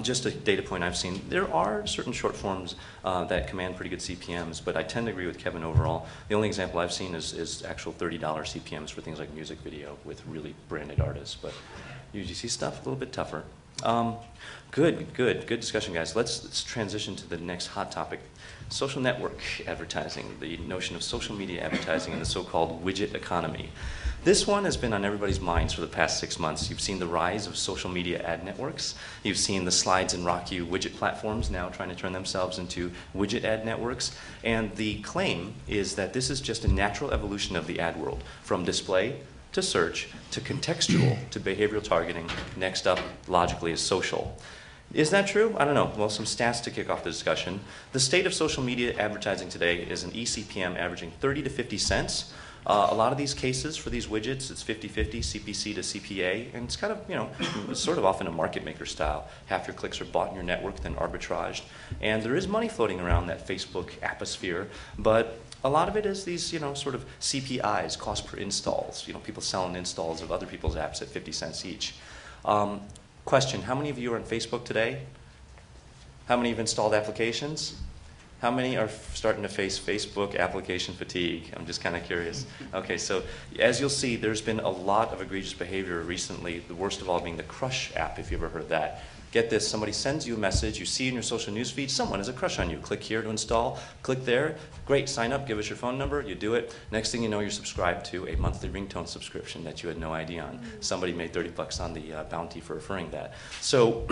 Just a data point I've seen, there are certain short forms that command pretty good CPMs, but I tend to agree with Kevin overall. The only example I've seen is actual $30 CPMs for things like music video with really branded artists, but UGC stuff, a little bit tougher. Good discussion, guys. Let's transition to the next hot topic. Social network advertising, the notion of social media advertising and the so-called widget economy. This one has been on everybody's minds for the past 6 months. You've seen the rise of social media ad networks. You've seen the slides and rock you widget platforms now trying to turn themselves into widget ad networks. And the claim is that this is just a natural evolution of the ad world, from display to search to contextual to behavioral targeting. Next up, logically, is social. Is that true? I don't know. Well, some stats to kick off the discussion. The state of social media advertising today is an eCPM averaging 30 to 50 cents. A lot of these cases for these widgets, it's 50-50, CPC to CPA, and it's kind of, you know, it's sort of often a market maker style. Half your clicks are bought in your network, then arbitraged. And there is money floating around that Facebook atmosphere, but a lot of it is these, you know, sort of CPIs, cost per installs. You know, people selling installs of other people's apps at 50 cents each. Question, how many of you are on Facebook today? How many have installed applications? How many are starting to face Facebook application fatigue? I'm just kind of curious. Okay, so as you'll see, there's been a lot of egregious behavior recently, the worst of all being the Crush app, if you've ever heard that. Get this, somebody sends you a message, you see in your social news feed, someone has a crush on you. Click here to install, click there, great, sign up, give us your phone number, you do it. Next thing you know, you're subscribed to a monthly ringtone subscription that you had no idea on. Somebody made 30 bucks on the bounty for referring that. So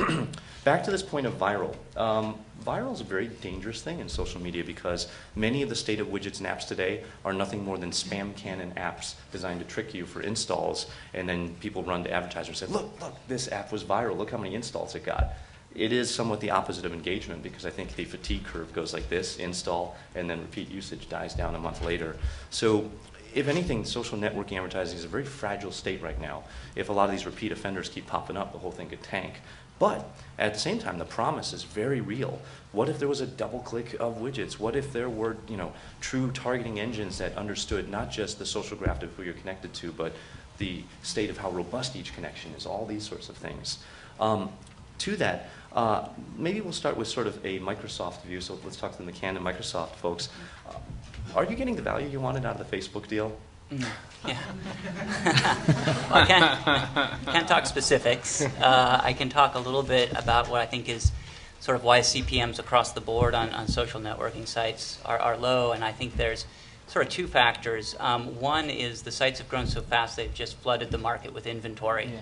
back to this point of viral. Viral is a very dangerous thing in social media because many of the state of widgets and apps today are nothing more than spam cannon apps designed to trick you for installs, and then people run to advertisers and say, look, this app was viral, look how many installs it got. It is somewhat the opposite of engagement because I think the fatigue curve goes like this, install, and then repeat usage dies down a month later. So if anything, social networking advertising is a very fragile state right now. If a lot of these repeat offenders keep popping up, the whole thing could tank. But at the same time, the promise is very real. What if there was a double click of widgets? What if there were, you know, true targeting engines that understood not just the social graph of who you're connected to, but the state of how robust each connection is, all these sorts of things. To that, maybe we'll start with sort of a Microsoft view. So let's talk to the McCann and Microsoft folks. Are you getting the value you wanted out of the Facebook deal?
Yeah. Well, I can't talk specifics. I can talk a little bit about what I think is sort of why CPMs across the board on social networking sites are low, and I think there's sort of two factors. One is the sites have grown so fast they've just flooded the market with inventory. Yeah.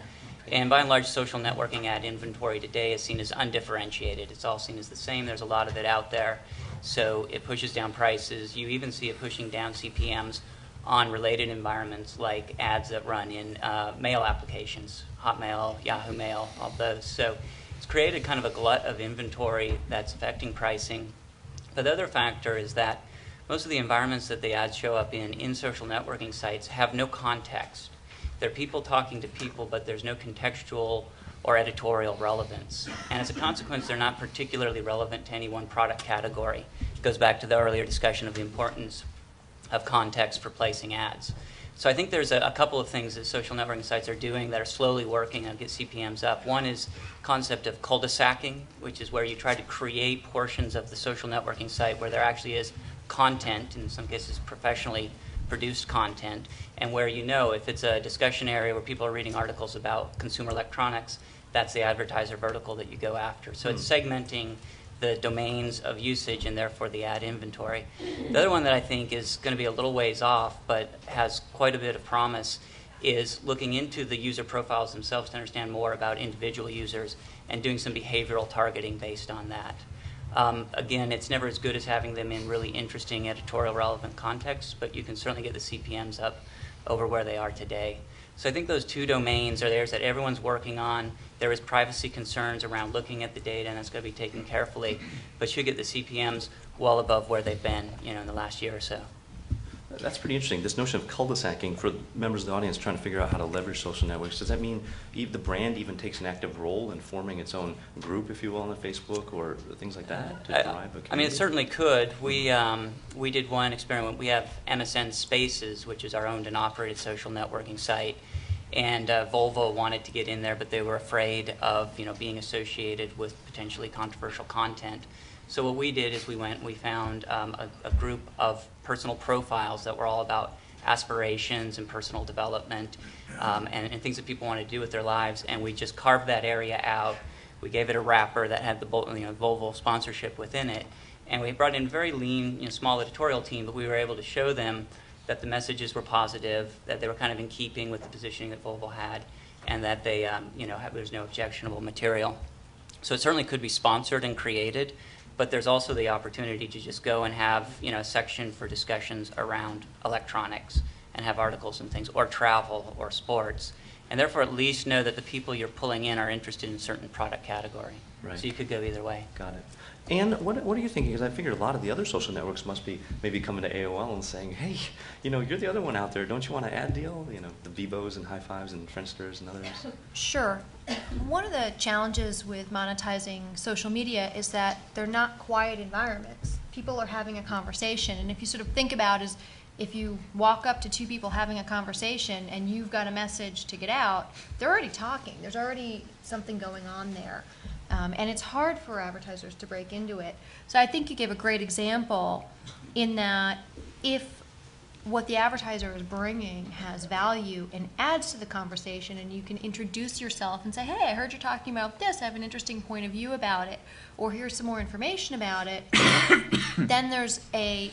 And by and large, social networking ad inventory today is seen as undifferentiated. It's all seen as the same. There's a lot of it out there. So it pushes down prices. You even see it pushing down CPMs on related environments like ads that run in mail applications, Hotmail, Yahoo Mail, all those. So it's created kind of a glut of inventory that's affecting pricing. But the other factor is that most of the environments that the ads show up in social networking sites have no context. They're people talking to people, but there's no contextual or editorial relevance. And as a consequence, they're not particularly relevant to any one product category. It goes back to the earlier discussion of the importance of context for placing ads. So I think there's a couple of things that social networking sites are doing that are slowly working and get CPMs up. One is concept of cul-de-sacking, which is where you try to create portions of the social networking site where there actually is content, in some cases professionally produced content, and where you know if it's a discussion area where people are reading articles about consumer electronics, that's the advertiser vertical that you go after. So it's segmenting the domains of usage and therefore the ad inventory. The other one that I think is going to be a little ways off but has quite a bit of promise is looking into the user profiles themselves to understand more about individual users and doing some behavioral targeting based on that. Again, it's never as good as having them in really interesting editorial relevant contexts, but you can certainly get the CPMs up over where they are today. So I think those two domains are theirs that everyone's working on. There is privacy concerns around looking at the data, and that's going to be taken carefully, but should get the CPMs well above where they've been, in the last year or so.
That's pretty interesting. This notion of cul-de-sacing for members of the audience trying to figure out how to leverage social networks. Does that mean the brand even takes an active role in forming its own group, if you will, on Facebook or things like that to drive a community?
I mean, it certainly could. We did one experiment. We have MSN Spaces, which is our owned and operated social networking site. And Volvo wanted to get in there, but they were afraid of being associated with potentially controversial content. So what we did is we found a group of personal profiles that were all about aspirations and personal development and things that people want to do with their lives. And we just carved that area out. We gave it a wrapper that had the Volvo sponsorship within it. And we brought in a very lean, small editorial team, but we were able to show them that the messages were positive, that they were kind of in keeping with the positioning that Volvo had, and that they, there's no objectionable material. So it certainly could be sponsored and created, but there's also the opportunity to just go and have, a section for discussions around electronics and have articles and things, or travel or sports, and therefore at least know that the people you're pulling in are interested in a certain product category.
Right.
So you could go either way.
Got it. And what are you thinking? Because I figured a lot of the other social networks must be maybe coming to AOL and saying, hey, you're the other one out there. Don't you want an ad deal? The Bebos and High Fives and Friendsters and others.
Sure. One of the challenges with monetizing social media is that they're not quiet environments. People are having a conversation. And if you sort of think about it, if you walk up to two people having a conversation and you've got a message to get out, they're already talking. There's already something going on there. And it's hard for advertisers to break into it. So I think you gave a great example in that if what the advertiser is bringing has value and adds to the conversation, and you can introduce yourself and say, hey, I heard you're talking about this, I have an interesting point of view about it, or here's some more information about it, then there's a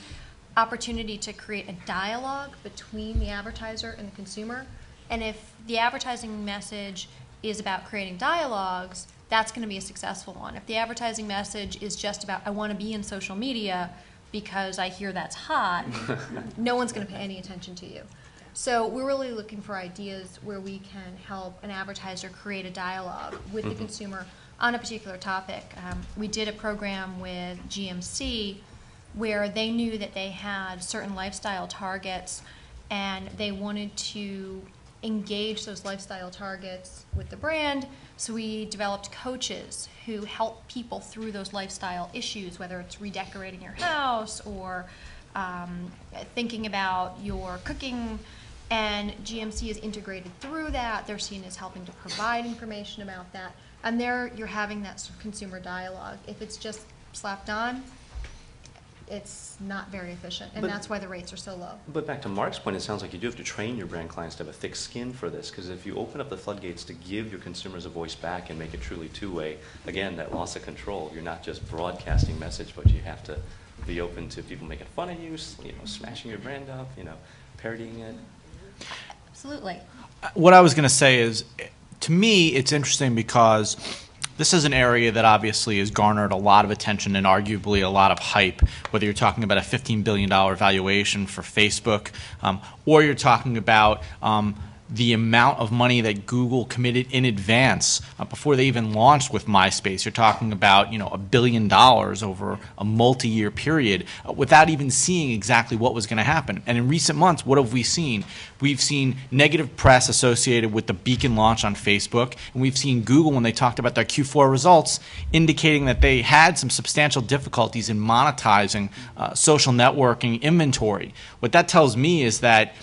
opportunity to create a dialogue between the advertiser and the consumer. And if the advertising message is about creating dialogues, that's going to be a successful one. If the advertising message is just about, I want to be in social media because I hear that's hot, no one's going to pay any attention to you. So we're really looking for ideas where we can help an advertiser create a dialogue with the consumer on a particular topic. We did a program with GMC where they knew that they had certain lifestyle targets and they wanted to engage those lifestyle targets with the brand. So we developed coaches who help people through those lifestyle issues, whether it's redecorating your house or thinking about your cooking. And GMC is integrated through that. They're seen as helping to provide information about that. And there you're having that sort of consumer dialogue. If it's just slapped on, it's not very efficient, and that's why the rates are so low. But
back to Mark's point, it sounds like you do have to train your brand clients to have a thick skin for this, because if you open up the floodgates to give your consumers a voice back and make it truly two-way, again, that loss of control, you're not just broadcasting message, but you have to be open to people making fun of you, smashing your brand up, parodying it.
Absolutely.
What I was going to say is, to me, it's interesting because this is an area that obviously has garnered a lot of attention and arguably a lot of hype, whether you're talking about a $15 billion valuation for Facebook or you're talking about the amount of money that Google committed in advance before they even launched with MySpace. You're talking about $1 billion over a multi-year period without even seeing exactly what was going to happen. And in recent months, what have we seen? We've seen negative press associated with the Beacon launch on Facebook, and we've seen Google, when they talked about their Q4 results, indicating that they had some substantial difficulties in monetizing social networking inventory. What that tells me is that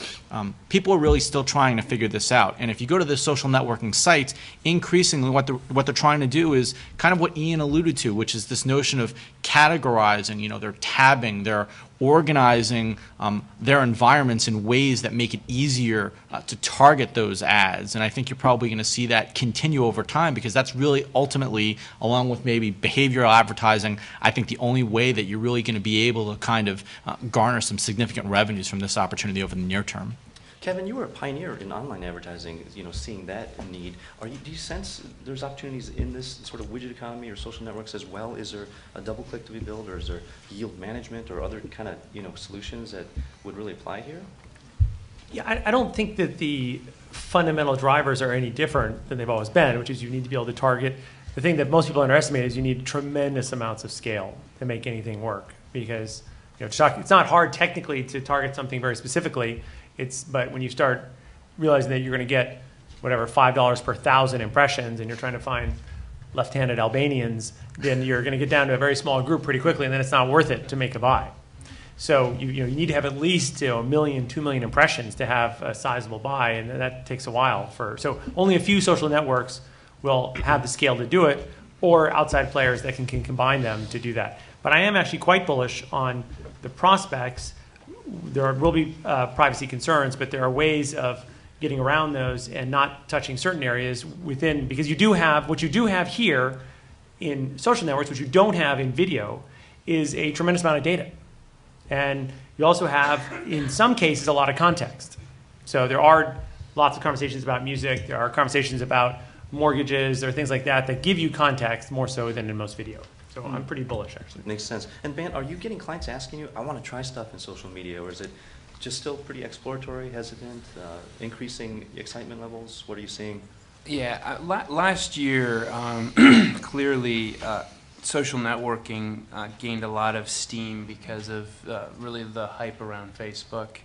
people are really still trying to figure this out. And if you go to the social networking sites, increasingly what they're trying to do is kind of what Ian alluded to, which is this notion of categorizing. They're tabbing, they're organizing their environments in ways that make it easier to target those ads. And I think you're probably going to see that continue over time, because that's really ultimately, along with maybe behavioral advertising, I think the only way that you're really going to be able to kind of garner some significant revenues from this opportunity over the near term.
Kevin, you were a pioneer in online advertising, seeing that need. Do you sense there's opportunities in this sort of widget economy or social networks as well? Is there a double click to be built, or is there yield management or other kind of solutions that would really apply here?
Yeah, I don't think that the fundamental drivers are any different than they've always been, which is you need to be able to target. The thing that most people underestimate is you need tremendous amounts of scale to make anything work, because it's not hard technically to target something very specifically. But when you start realizing that you're going to get whatever $5 per 1,000 impressions, and you're trying to find left-handed Albanians, then you're going to get down to a very small group pretty quickly, and then it's not worth it to make a buy. So you need to have at least 1 million, 2 million impressions to have a sizable buy, and that takes a while. So only a few social networks will have the scale to do it, or outside players that can combine them to do that. But I am actually quite bullish on the prospects. There will be privacy concerns, but there are ways of getting around those and not touching certain areas within, because what you do have here in social networks, which you don't have in video, is a tremendous amount of data. And you also have, in some cases, a lot of context. So there are lots of conversations about music, there are conversations about mortgages, there are things like that that give you context more so than in most video. So I'm pretty bullish, actually.
Makes sense. And Ben, are you getting clients asking you, I want to try stuff in social media, or is it just still pretty exploratory, hesitant, increasing excitement levels? What are you seeing?
Yeah, last year, clearly, social networking gained a lot of steam because of really the hype around Facebook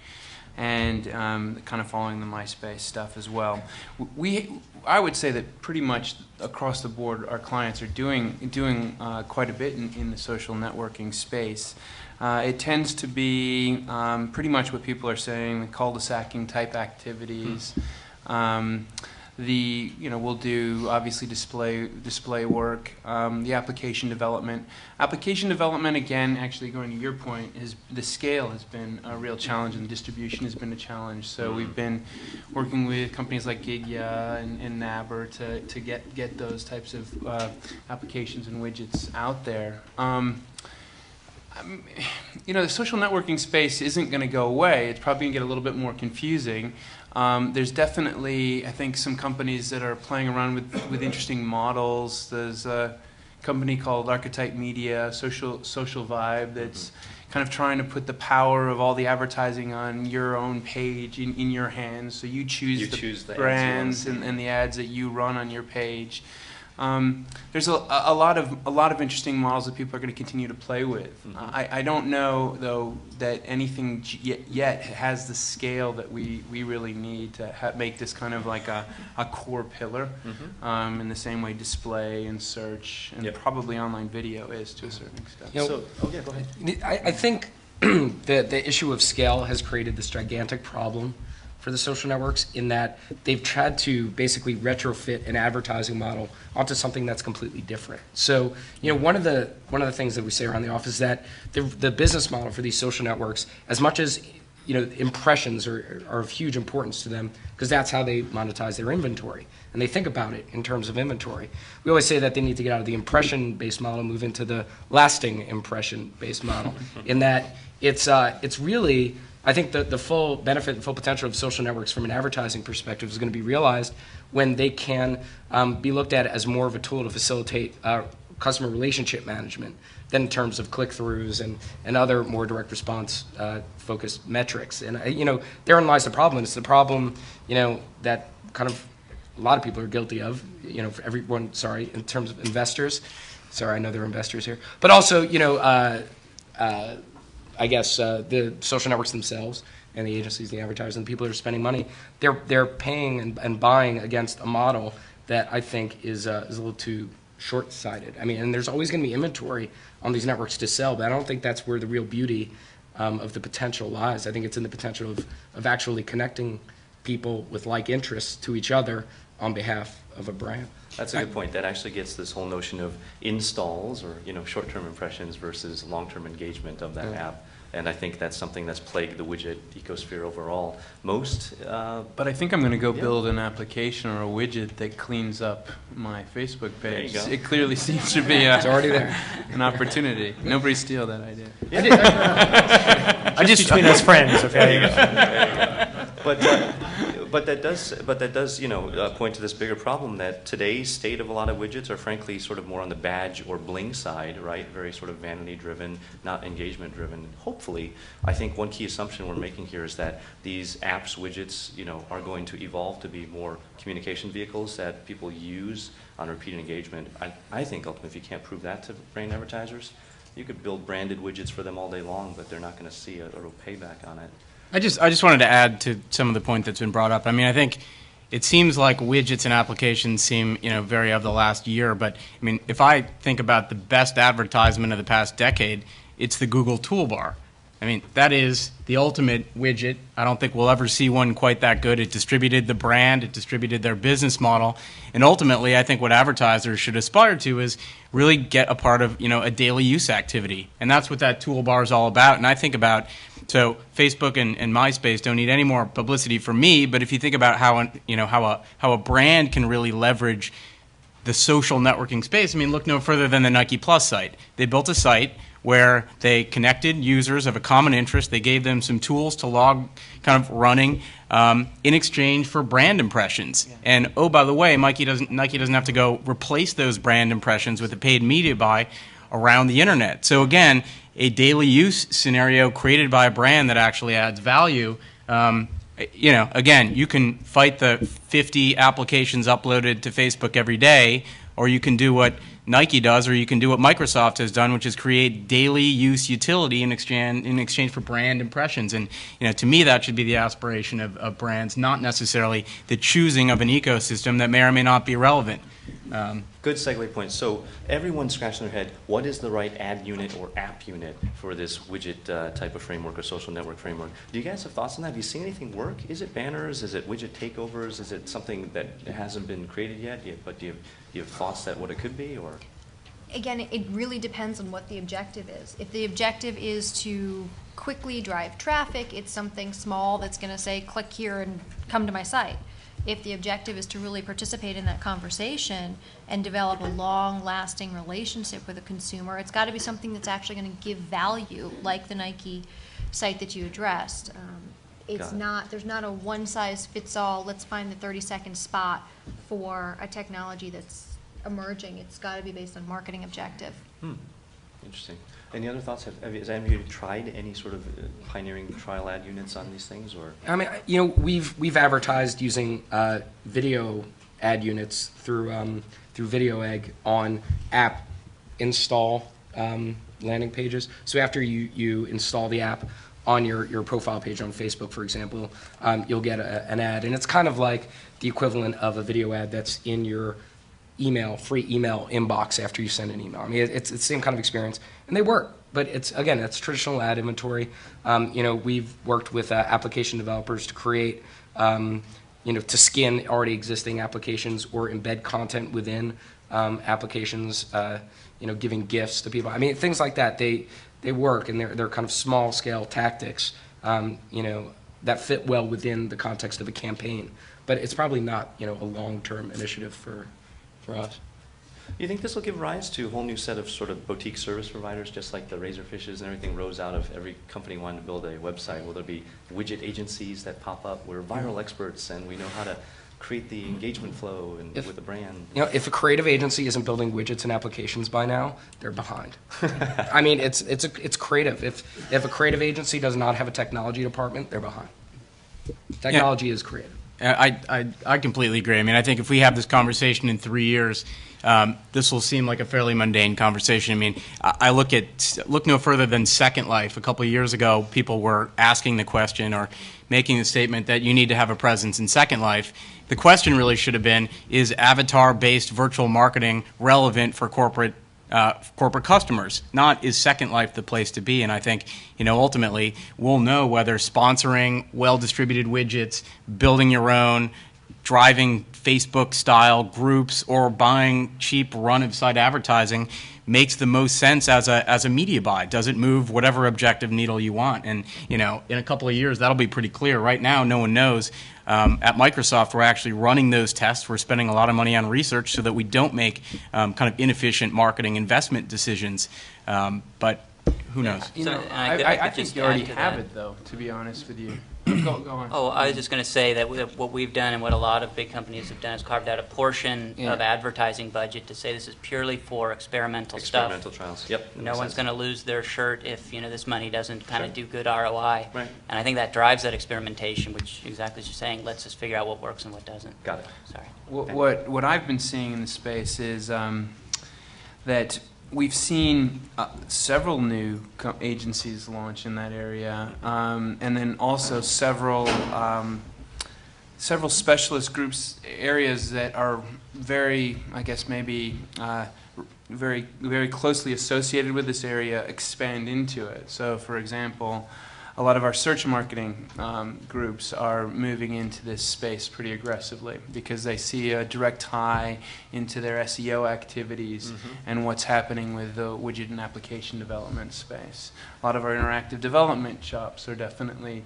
and kind of following the MySpace stuff as well. I would say that pretty much across the board, our clients are doing quite a bit in the social networking space. It tends to be pretty much what people are saying, the cul-de-sacking type activities. We'll do obviously display work, the application development. Application development, again, actually going to your point, the scale has been a real challenge and the distribution has been a challenge. So we've been working with companies like Gigya and Nabber to get those types of applications and widgets out there. The social networking space isn't going to go away. It's probably going to get a little bit more confusing. There's definitely, I think, some companies that are playing around with interesting models. There's a company called Archetype Media, Social Vibe, that's kind of trying to put the power of all the advertising on your own page in your hands. So you choose the brands and the ads that you run on your page. There's a lot of interesting models that people are going to continue to play with. I don't know though that anything yet has the scale that we really need to make this kind of like a core pillar. In the same way display and search and probably online video is to a certain extent.
Go ahead. I think the issue of scale has created this gigantic problem for the social networks in that they've tried to basically retrofit an advertising model onto something that's completely different. So, one of the things that we say around the office is that the business model for these social networks, as much as impressions are of huge importance to them, because that's how they monetize their inventory, and they think about it in terms of inventory. We always say that they need to get out of the impression-based model and move into the lasting impression-based model. In that it's really, I think the full benefit and full potential of social networks from an advertising perspective is going to be realized when they can be looked at as more of a tool to facilitate customer relationship management than in terms of click-throughs and other more direct response focused metrics. And therein lies the problem. It's the problem that kind of a lot of people are guilty of. For everyone, in terms of investors. Sorry, I know there are investors here, but also I guess the social networks themselves and the agencies, the advertisers, and the people that are spending money, they're paying and buying against a model that I think is a little too short-sighted. I mean, and there's always going to be inventory on these networks to sell, but I don't think that's where the real beauty of the potential lies. I think it's in the potential of actually connecting people with like interests to each other on behalf of a brand.
That's a good point. That actually gets this whole notion of installs or short-term impressions versus long-term engagement of that app. And I think that's something that's plagued the widget ecosphere overall.
But I think I'm going to go build an application or a widget that cleans up my Facebook page.
There you go.
It clearly seems to be
it's already there.
An opportunity. Nobody steal that idea.
Just between us friends, okay?
But that does point to this bigger problem that today's state of a lot of widgets are frankly sort of more on the badge or bling side, right? Very sort of vanity driven, not engagement driven. Hopefully, I think one key assumption we're making here is that these apps, widgets, are going to evolve to be more communication vehicles that people use on repeated engagement. I think ultimately, if you can't prove that to brand advertisers, You could build branded widgets for them all day long, but they're not going to see a real payback on it.
I just wanted to add to some of the point that's been brought up. I mean, I think it seems like widgets and applications seem, very of the last year. But I mean, if I think about the best advertisement of the past decade, it's the Google toolbar. I mean, that is the ultimate widget. I don't think we'll ever see one quite that good. It distributed the brand, it distributed their business model, and ultimately, I think what advertisers should aspire to is really get a part of, a daily use activity, and that's what that toolbar is all about. And I think about, so Facebook and MySpace don't need any more publicity from me, but if you think about how a brand can really leverage the social networking space, I mean, look no further than the Nike Plus site. They built a site where they connected users of a common interest. They gave them some tools to log kind of running in exchange for brand impressions. Yeah. And oh, by the way, Nike doesn't have to go replace those brand impressions with a paid media buy around the internet. So again, a daily use scenario created by a brand that actually adds value. Again, you can fight the 50 applications uploaded to Facebook every day, or you can do what Nike does, or you can do what Microsoft has done, which is create daily use utility in exchange for brand impressions. And to me, that should be the aspiration of brands, not necessarily the choosing of an ecosystem that may or may not be relevant.
Good segue point. So everyone's scratching their head, what is the right ad unit or app unit for this widget type of framework or social network framework? Do you guys have thoughts on that? Have you seen anything work? Is it banners? Is it widget takeovers? Is it something that hasn't been created yet? But do you have thoughts that what it could be? Or
again, it really depends on what the objective is. If the objective is to quickly drive traffic, it's something small that's going to say, click here and come to my site. If the objective is to really participate in that conversation and develop a long-lasting relationship with a consumer, it's got to be something that's actually going to give value, like the Nike site that you addressed. There's not a one-size-fits-all, let's find the 30-second spot for a technology that's emerging. It's got to be based on marketing objective.
Interesting. Any other thoughts? Has any of you tried any sort of pioneering trial ad units on these things, or? I mean,
we've advertised using video ad units through Video Egg on app install landing pages. So after you install the app on your profile page on Facebook, for example, you'll get an ad, and it's kind of like the equivalent of a video ad that's in your free email inbox after you send an email. I mean, it's the same kind of experience, and they work. But it's traditional ad inventory. We've worked with application developers to create, to skin already existing applications or embed content within applications. Giving gifts to people. I mean, things like that. They work, and they're kind of small scale tactics. That fit well within the context of a campaign. But it's probably not a long-term initiative for us.
Do you think this will give rise to a whole new set of sort of boutique service providers, just like the Razorfishes and everything rose out of every company wanting to build a website? Will there be widget agencies that pop up? We're viral experts, and we know how to create the engagement flow with the brand.
If a creative agency isn't building widgets and applications by now, they're behind. I mean, it's creative. If a creative agency does not have a technology department, they're behind. Technology is creative.
I completely agree. I mean, I think if we have this conversation in 3 years, this will seem like a fairly mundane conversation. I mean, I look no further than Second Life. A couple of years ago, people were asking the question or making the statement that you need to have a presence in Second Life. The question really should have been, is avatar-based virtual marketing relevant for corporate customers? Not, is Second Life the place to be? And I think, ultimately, we'll know whether sponsoring well-distributed widgets, building your own, driving Facebook-style groups, or buying cheap run-of-site advertising makes the most sense as a media buy. Does it move whatever objective needle you want? And in a couple of years, that'll be pretty clear. Right now, no one knows. At Microsoft, we're actually running those tests. We're spending a lot of money on research so that we don't make kind of inefficient marketing investment decisions. But who knows?
I think you already have it, though, to be honest with you. Go on.
Oh, I was just going to say that what we've done and what a lot of big companies have done is carved out a portion of advertising budget to say this is purely for experimental stuff.
Experimental trials. Yep.
No one's going to lose their shirt if this money doesn't kind of do good ROI.
Right.
And I think that drives that experimentation, which exactly as you're saying, lets us figure out what works and what doesn't.
Got it.
Sorry.
What I've been seeing in the space is that we've seen several new agencies launch in that area, and then also several specialist groups, areas that are very, I guess maybe very, very closely associated with this area expand into it. So, for example, a lot of our search marketing groups are moving into this space pretty aggressively because they see a direct tie into their SEO activities and what's happening with the widget and application development space. A lot of our interactive development shops are definitely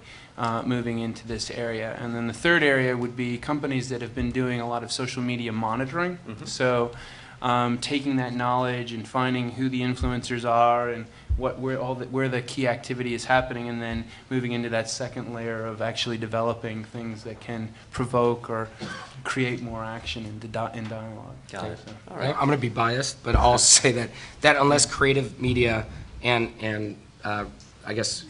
moving into this area. And then the third area would be companies that have been doing a lot of social media monitoring. So taking that knowledge and finding who the influencers are and where the key activity is happening, and then moving into that second layer of actually developing things that can provoke or create more action in dialogue.
Got it. All right. I'm going to be biased, but I'll say that unless creative media and I guess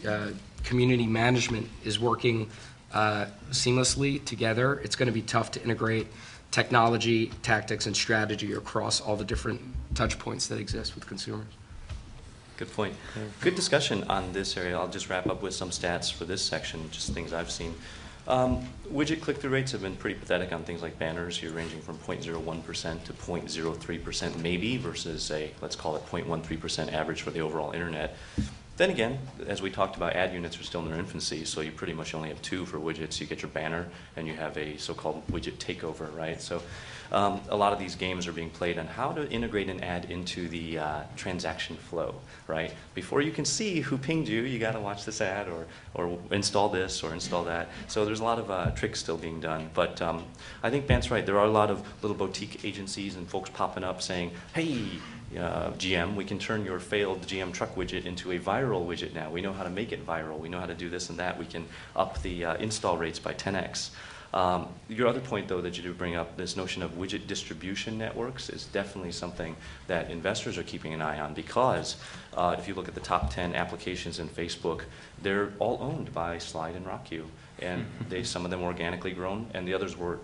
community management is working seamlessly together, it's going to be tough to integrate technology, tactics, and strategy across all the different touch points that exist with consumers.
Good point. Good discussion on this area. I'll just wrap up with some stats for this section, just things I've seen. Widget click-through rates have been pretty pathetic on things like banners. You're ranging from 0.01% to 0.03% maybe versus a, let's call it 0.13% average for the overall internet. Then again, as we talked about, ad units are still in their infancy, so you pretty much only have 2 for widgets. You get your banner, and you have a so-called widget takeover, right? So a lot of these games are being played on how to integrate an ad into the transaction flow, right? Before you can see who pinged you, you got to watch this ad or install this or install that. So there's a lot of tricks still being done. But I think Bant's right. There are a lot of little boutique agencies and folks popping up saying, hey, GM, we can turn your failed GM truck widget into a viral widget now. We know how to make it viral. We know how to do this and that. We can up the install rates by 10x. Your other point, though, that you do bring up, this notion of widget distribution networks is definitely something that investors are keeping an eye on because if you look at the top 10 applications in Facebook, they're all owned by Slide and RockU. And some of them were organically grown, and the others were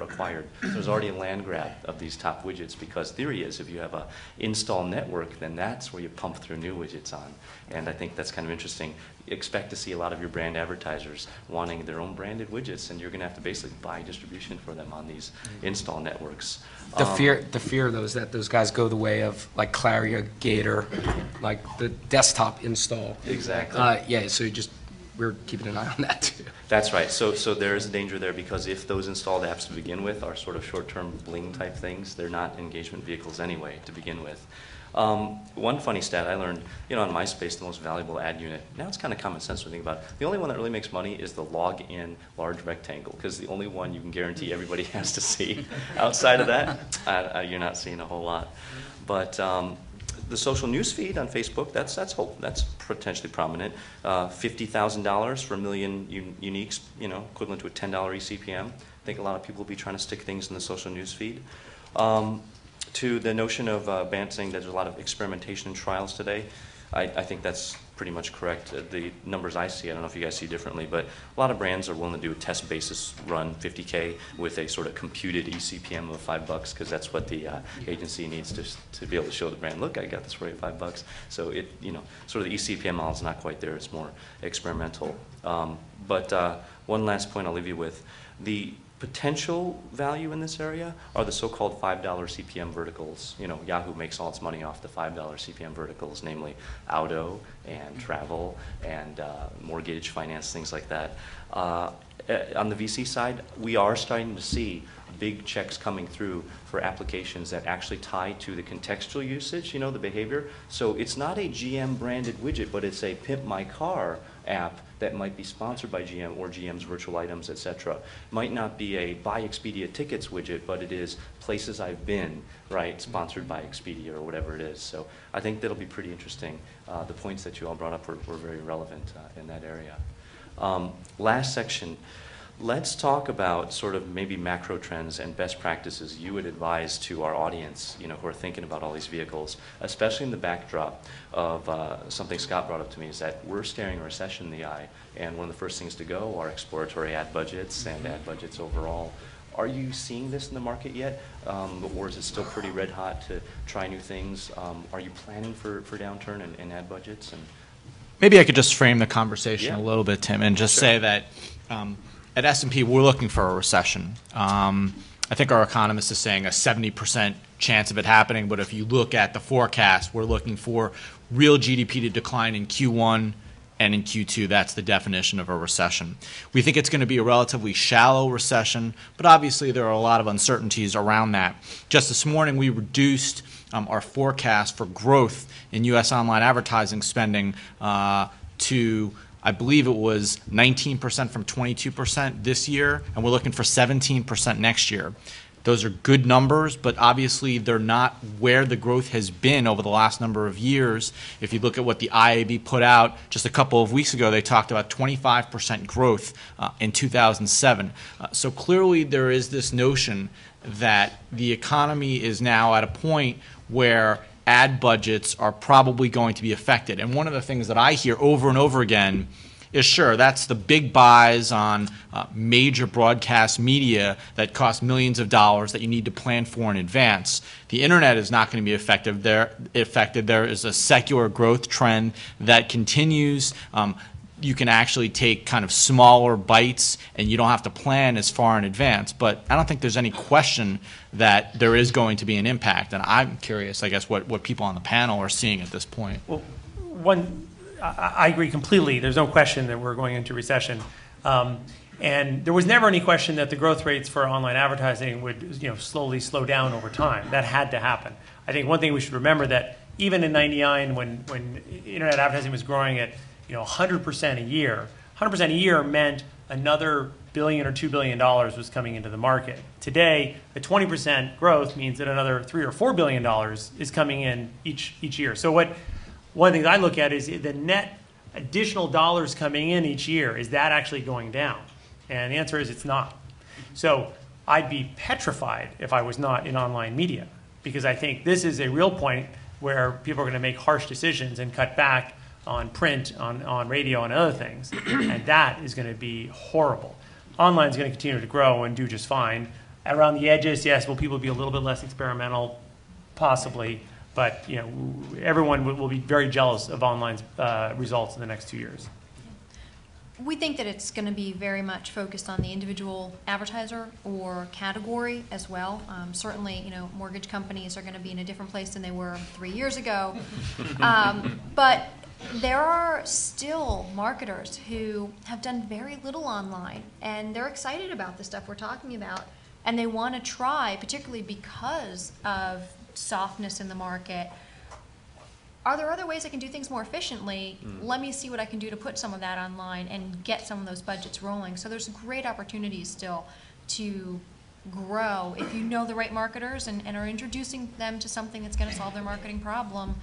acquired. So there's already a land grab of these top widgets because theory is if you have a install network, then that's where you pump through new widgets on. And I think that's kind of interesting. Expect to see a lot of your brand advertisers wanting their own branded widgets, and you're going to have to basically buy distribution for them on these install networks.
The fear though is that those guys go the way of like Claria, Gator, like the desktop install.
Exactly.
Yeah, so we're keeping an eye on that too.
That's right. So there is a danger there because if those installed apps to begin with are sort of short-term bling type things, they're not engagement vehicles anyway to begin with. One funny stat I learned, on MySpace, the most valuable ad unit, now it's kind of common sense when you think about it. The only one that really makes money is the log-in large rectangle because the only one you can guarantee everybody has to see. Outside of that, you're not seeing a whole lot. But the social news feed on Facebook, that's potentially prominent. $50,000 for a million uniques, equivalent to a $10 eCPM. I think a lot of people will be trying to stick things in the social news feed. To the notion of Bant saying that there's a lot of experimentation and trials today, I think that's pretty much correct. The numbers I see, I don't know if you guys see differently, but a lot of brands are willing to do a test basis run, 50K, with a sort of computed eCPM of $5 because that's what the agency needs to be able to show the brand, look, I got this for you, $5. So it, sort of the eCPM model is not quite there. It's more experimental. But one last point I'll leave you with. The potential value in this area are the so-called $5 CPM verticals. Yahoo makes all its money off the $5 CPM verticals, namely auto and travel and mortgage, finance, things like that. On the VC side, we are starting to see big checks coming through for applications that actually tie to the contextual usage, the behavior. So it's not a GM branded widget, but it's a Pimp My Car app that might be sponsored by GM or GM's virtual items, etc. Might not be a Buy Expedia Tickets widget, but it is Places I've Been, right, sponsored by Expedia or whatever it is. So I think that'll be pretty interesting. The points that you all brought up were very relevant in that area. Last section. Let's talk about sort of maybe macro trends and best practices you would advise to our audience, who are thinking about all these vehicles, especially in the backdrop of something Scott brought up to me, is that we're staring a recession in the eye, and one of the first things to go are exploratory ad budgets and ad budgets overall. Are you seeing this in the market yet, or is it still pretty red hot to try new things? Are you planning for downturn in ad budgets? And
maybe I could just frame the conversation
Yeah.
a little bit, Tim, and just
Sure.
say that at S&P we're looking for a recession. I think our economist is saying a 70% chance of it happening, but if you look at the forecast, we're looking for real GDP to decline in Q1 and in Q2. That's the definition of a recession. We think it's going to be a relatively shallow recession, but obviously there are a lot of uncertainties around that. Just this morning we reduced our forecast for growth in U.S. online advertising spending to, I believe it was 19% from 22% this year, and we're looking for 17% next year. Those are good numbers, but obviously they're not where the growth has been over the last number of years. If you look at what the IAB put out just a couple of weeks ago, they talked about 25% growth in 2007. So clearly there is this notion that the economy is now at a point where ad budgets are probably going to be affected. And one of the things that I hear over and over again is, sure, that's the big buys on major broadcast media that cost millions of dollars that you need to plan for in advance. The internet is not going to be affected. There is a secular growth trend that continues. You can actually take kind of smaller bites and you don't have to plan as far in advance. But I don't think there's any question that there is going to be an impact. And I'm curious, I guess, what people on the panel are seeing at this point.
Well, I agree completely. There's no question that we're going into recession. And there was never any question that the growth rates for online advertising would slowly slow down over time. That had to happen. I think one thing we should remember that even in '99 when internet advertising was growing at 100% a year, 100% a year meant another billion or $2 billion was coming into the market. Today, a 20% growth means that another $3 or $4 billion is coming in each year. So one of the things I look at is the net additional dollars coming in each year. Is that actually going down? And the answer is it's not. So I'd be petrified if I was not in online media, because I think this is a real point where people are going to make harsh decisions and cut back on print, on radio, and other things. And that is going to be horrible. Online is going to continue to grow and do just fine. Around the edges, yes, will people be a little bit less experimental? Possibly. But everyone will be very jealous of online's results in the next 2 years.
We think that it's going to be very much focused on the individual advertiser or category as well. Certainly, mortgage companies are going to be in a different place than they were 3 years ago. But there are still marketers who have done very little online, and they're excited about the stuff we're talking about, and they want to try, particularly because of softness in the market. Are there other ways I can do things more efficiently? Let me see what I can do to put some of that online and get some of those budgets rolling. So there's great opportunities still to grow if you know the right marketers and are introducing them to something that's going to solve their marketing problem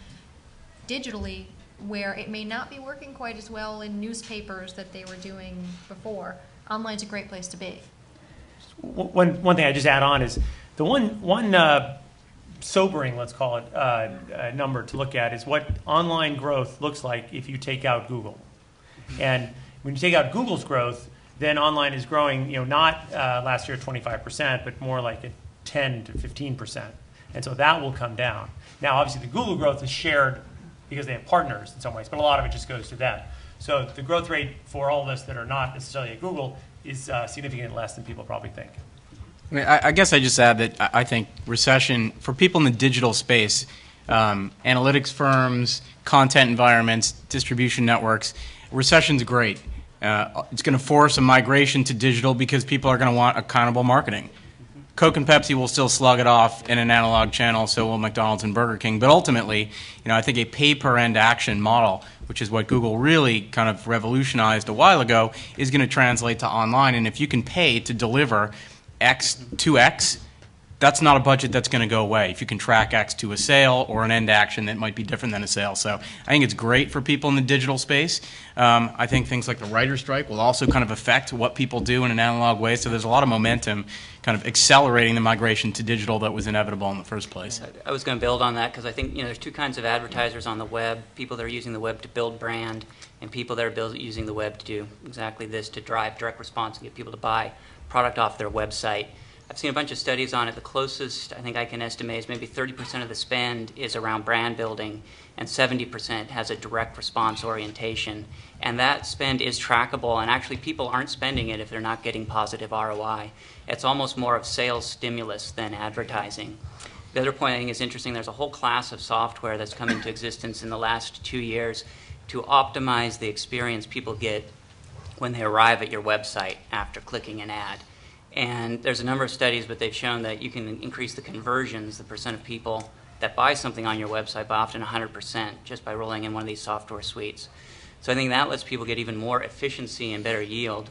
digitally, where it may not be working quite as well in newspapers that they were doing before. Online's a great place to be.
One thing I just add on is the one sobering, let's call it, number to look at is what online growth looks like if you take out Google. And when you take out Google's growth, then online is growing, not last year 25%, but more like at 10 to 15%. And so that will come down. Now, obviously, the Google growth is shared because they have partners in some ways, but a lot of it just goes to them. So the growth rate for all of us that are not necessarily at Google is significantly less than people probably think.
I mean, I guess I just add that I think recession, for people in the digital space, analytics firms, content environments, distribution networks, recession's great. It's going to force a migration to digital because people are going to want accountable marketing. Coke and Pepsi will still slug it off in an analog channel, so will McDonald's and Burger King. But ultimately, I think a pay-per-end action model, which is what Google really kind of revolutionized a while ago, is going to translate to online. And if you can pay to deliver X to X, that's not a budget that's going to go away. If you can track X to a sale or an end action that might be different than a sale. So I think it's great for people in the digital space. I think things like the writer's strike will also kind of affect what people do in an analog way. So there's a lot of momentum kind of accelerating the migration to digital that was inevitable in the first place.
I was going to build on that because I think there's two kinds of advertisers on the web: people that are using the web to build brand, and people that are using the web to do exactly this, to drive direct response and get people to buy product off their website. I've seen a bunch of studies on it. The closest I think I can estimate is maybe 30% of the spend is around brand building, and 70% has a direct response orientation. And that spend is trackable, and actually people aren't spending it if they're not getting positive ROI. It's almost more of sales stimulus than advertising. The other point I think is interesting, there's a whole class of software that's come into existence in the last 2 years to optimize the experience people get when they arrive at your website after clicking an ad. And there's a number of studies, but they've shown that you can increase the conversions, the percent of people that buy something on your website by often 100% just by rolling in one of these software suites. So I think that lets people get even more efficiency and better yield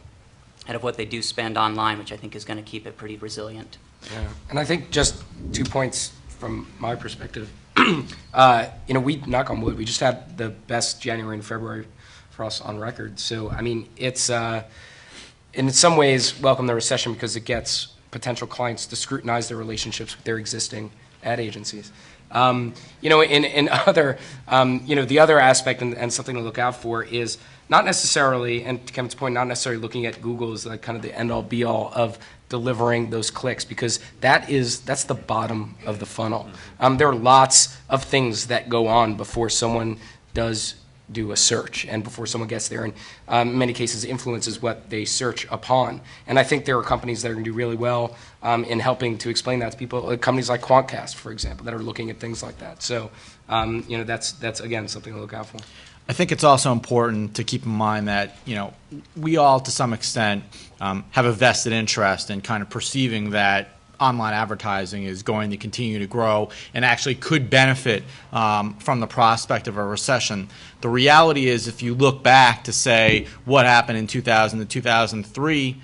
out of what they do spend online, which I think is going to keep it pretty resilient.
Yeah. And I think just 2 points from my perspective. We, knock on wood, we just had the best January and February for us on record. So, I mean, it's, in some ways, welcome the recession because it gets potential clients to scrutinize their relationships with their existing ad agencies. In other, the other aspect and something to look out for is not necessarily, and to Kevin's point, not necessarily looking at Google as like kind of the end-all be-all of delivering those clicks, because that's the bottom of the funnel. There are lots of things that go on before someone does do a search and before someone gets there, and in many cases influences what they search upon. And I think there are companies that are going to do really well in helping to explain that to people, companies like Quantcast, for example, that are looking at things like that. So, that's again something to look out for.
I think it's also important to keep in mind that, we all, to some extent, have a vested interest in kind of perceiving that online advertising is going to continue to grow and actually could benefit from the prospect of a recession. The reality is, if you look back to say what happened in 2000 to 2003,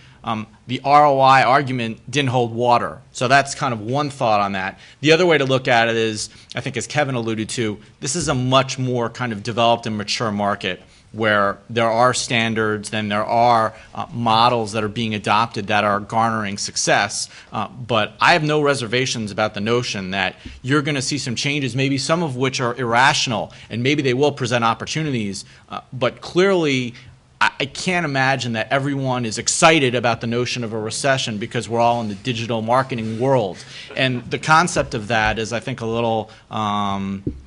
the ROI argument didn't hold water. So that's kind of one thought on that. The other way to look at it is, I think as Kevin alluded to, this is a much more kind of developed and mature market where there are standards and there are models that are being adopted that are garnering success. But I have no reservations about the notion that you're going to see some changes, maybe some of which are irrational, and maybe they will present opportunities. But clearly, I can't imagine that everyone is excited about the notion of a recession because we're all in the digital marketing world. And the concept of that is, I think, a little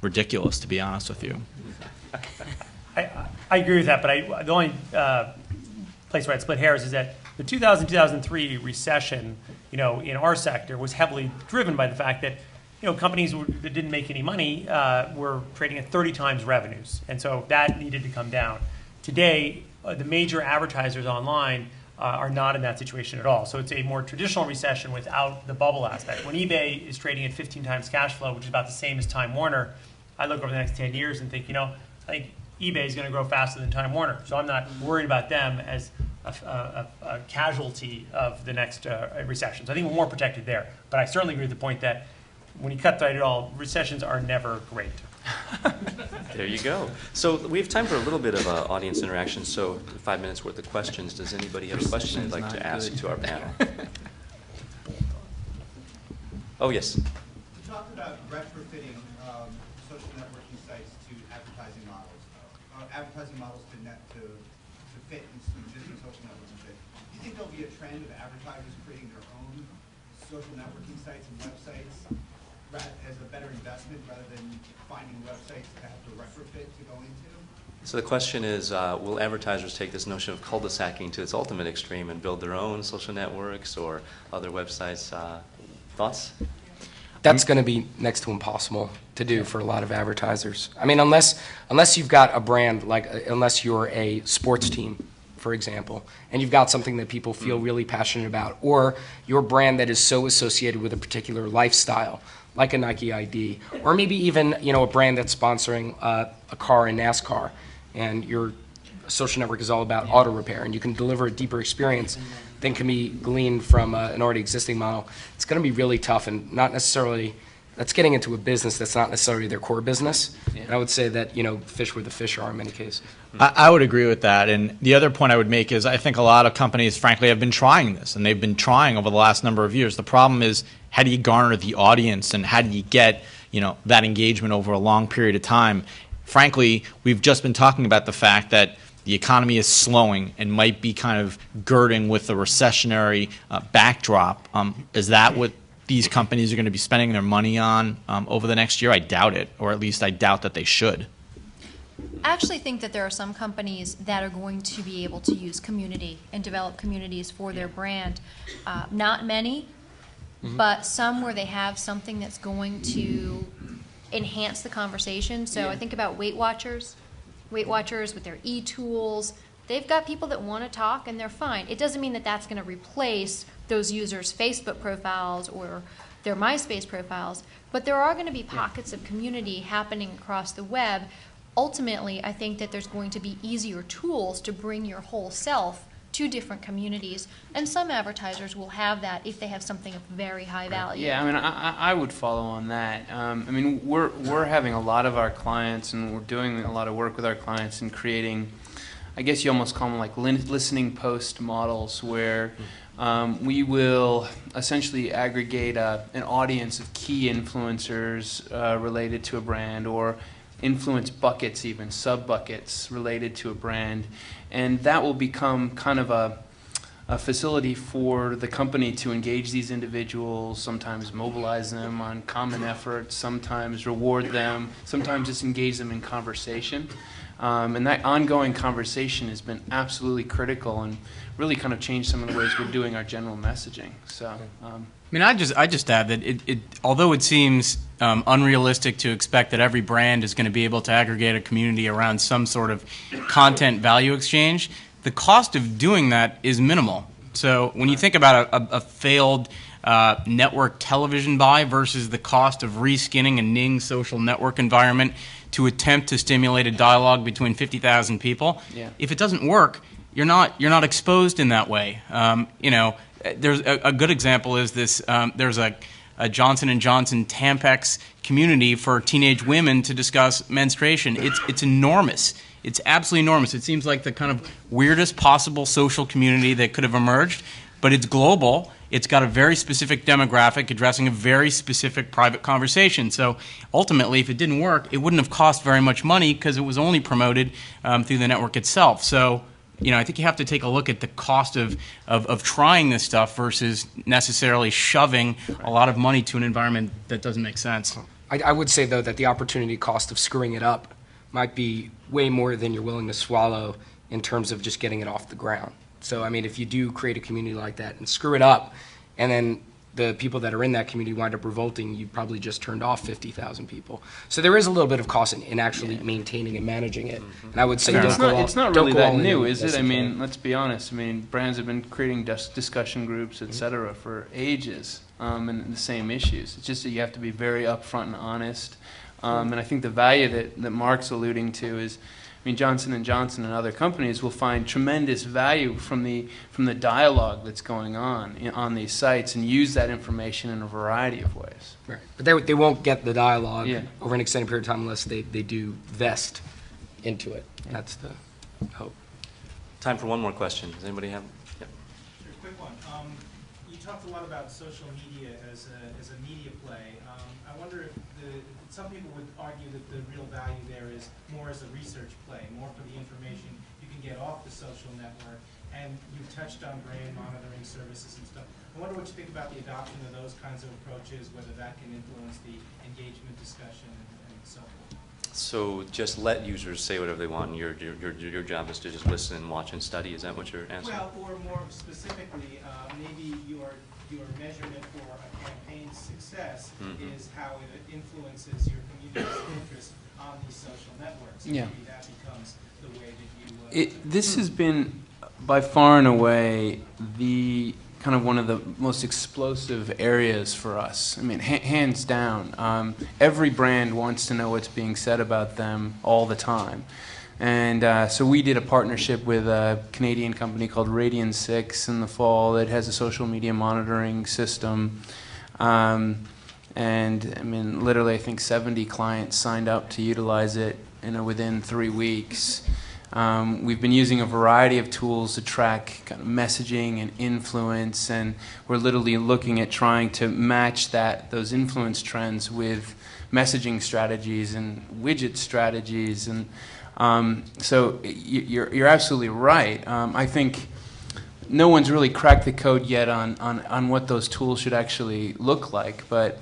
ridiculous, to be honest with you.
I agree with that, but the only place where I'd split hairs is that the 2000-2003 recession, in our sector was heavily driven by the fact that, companies that didn't make any money were trading at 30 times revenues, and so that needed to come down. Today, the major advertisers online are not in that situation at all. So it's a more traditional recession without the bubble aspect. When eBay is trading at 15 times cash flow, which is about the same as Time Warner, I look over the next 10 years and think, I think eBay is going to grow faster than Time Warner. So I'm not worried about them as a casualty of the next recession. So I think we're more protected there. But I certainly agree with the point that when you cut through it all, recessions are never great.
There you go. So we have time for a little bit of audience interaction. So 5 minutes worth of questions. Does anybody have a question they'd like to ask to our panel? Oh, yes.
You talked about retrofitting social networking sites to advertising models to fit existing social networking sites. Do you think there'll be a trend of advertisers creating their own social networking sites and websites as a better investment rather than finding websites to have to retrofit to go into?
So the question is, will advertisers take this notion of cul-de-sacking to its ultimate extreme and build their own social networks or other websites? Thoughts?
That's going to be next to impossible to do for a lot of advertisers. I mean, unless you've got a brand, unless you're a sports team, for example, and you've got something that people feel really passionate about, or your brand that is so associated with a particular lifestyle, like a Nike ID, or maybe even a brand that's sponsoring a car in NASCAR, and your social network is all about auto repair, and you can deliver a deeper experience than can be gleaned from an already existing model. It's going to be really tough, and not necessarily. That's getting into a business that's not necessarily their core business. Yeah. And I would say that fish where the fish are in many cases.
I would agree with that. And the other point I would make is I think a lot of companies, frankly, have been trying this, and they've been trying over the last number of years. The problem is, how do you garner the audience, and how do you get that engagement over a long period of time? Frankly, we've just been talking about the fact that the economy is slowing and might be kind of girding with the recessionary backdrop. Is that what these companies are going to be spending their money on over the next year? I doubt it, or at least I doubt that they should.
I actually think that there are some companies that are going to be able to use community and develop communities for their brand. Not many, but some where they have something that's going to enhance the conversation. So I think about Weight Watchers with their e-tools. They've got people that want to talk, and they're fine. It doesn't mean that that's going to replace those users' Facebook profiles or their MySpace profiles, but there are going to be pockets of community happening across the web. Ultimately, I think that there's going to be easier tools to bring your whole self to different communities, and some advertisers will have that if they have something of very high value.
Yeah, I mean, I would follow on that. I mean, we're having a lot of our clients, and we're doing a lot of work with our clients in creating, I guess you almost call them like listening post models, where we will essentially aggregate an audience of key influencers related to a brand, or influence buckets, even sub-buckets related to a brand, and that will become kind of a facility for the company to engage these individuals, sometimes mobilize them on common efforts, sometimes reward them, sometimes just engage them in conversation. And that ongoing conversation has been absolutely critical and really kind of changed some of the ways we're doing our general messaging. So,
I mean, I just add that although it seems unrealistic to expect that every brand is going to be able to aggregate a community around some sort of content value exchange, the cost of doing that is minimal. So when you think about a failed network television buy versus the cost of reskinning a Ning social network environment to attempt to stimulate a dialogue between 50,000 people, if it doesn't work, you're not exposed in that way. You know, there's a good example is this. There's a Johnson & Johnson Tampax community for teenage women to discuss menstruation. It's enormous. It's absolutely enormous. It seems like the kind of weirdest possible social community that could have emerged, but it's global. It's got a very specific demographic addressing a very specific private conversation. So ultimately, if it didn't work, it wouldn't have cost very much money because it was only promoted through the network itself. So, you know, I think you have to take a look at the cost of trying this stuff versus necessarily shoving a lot of money to an environment that doesn't make sense.
I would say, though, that the opportunity cost of screwing it up might be way more than you're willing to swallow in terms of just getting it off the ground. So, I mean, if you do create a community like that and screw it up, and then the people that are in that community wind up revolting, you probably just turned off 50,000 people. So there is a little bit of cost in actually maintaining and managing it. And I would say
it's not really that new, is it? I mean, let's be honest. I mean, brands have been creating discussion groups, et cetera, for ages, and the same issues. It's just that you have to be very upfront and honest. And I think the value that Mark's alluding to is, I mean, Johnson & Johnson and other companies will find tremendous value from the dialogue that's going on these sites and use that information in a variety of ways.
Right. But they won't get the dialogue over an extended period of time unless they do vest into it. That's the hope.
Time for one more question. Does anybody have? Yeah.
Sure, quick one. You talked a lot about social media as a media play. I wonder if some people would argue that the real value there is more as a research play, more for the information you can get off the social network. And you've touched on brand monitoring services and stuff. I wonder what you think about the adoption of those kinds of approaches, whether that can influence the engagement discussion and so forth.
So just let users say whatever they want. And your job is to just listen and watch and study. Is that what you're answering?
Well, or more specifically, maybe your measurement for a campaign's success is how it influences your community's interest on these social networks.
Yeah.
Maybe that becomes the way that you...
This has been, by far and away, the kind of one of the most explosive areas for us. I mean, hands down. Every brand wants to know what's being said about them all the time. And so we did a partnership with a Canadian company called Radian 6 in the fall that has a social media monitoring system. And I mean, literally, I think 70 clients signed up to utilize it within 3 weeks. We've been using a variety of tools to track kind of messaging and influence, and we're literally looking at trying to match those influence trends with messaging strategies and widget strategies, and So you're absolutely right. I think no one's really cracked the code yet on what those tools should actually look like, but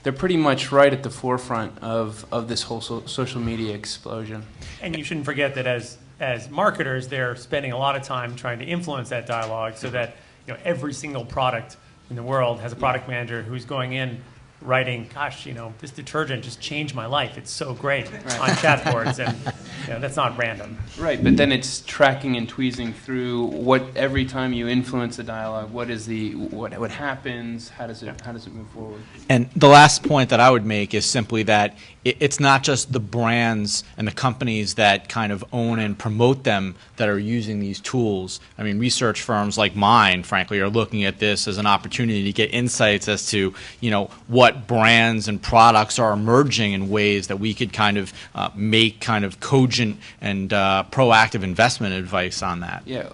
they're pretty much right at the forefront of this whole social media explosion.
And you shouldn't forget that as marketers, they're spending a lot of time trying to influence that dialogue so that every single product in the world has a product manager who's going in writing, gosh, this detergent just changed my life. It's so great on chat boards, and that's not random.
Right, but then it's tracking and tweezing through what every time you influence a dialogue, what happens, how does it move forward?
And the last point that I would make is simply that it's not just the brands and the companies that kind of own and promote them that are using these tools. I mean, research firms like mine, frankly, are looking at this as an opportunity to get insights as to, what brands and products are emerging in ways that we could kind of make kind of cogent and proactive investment advice on that.
Yeah,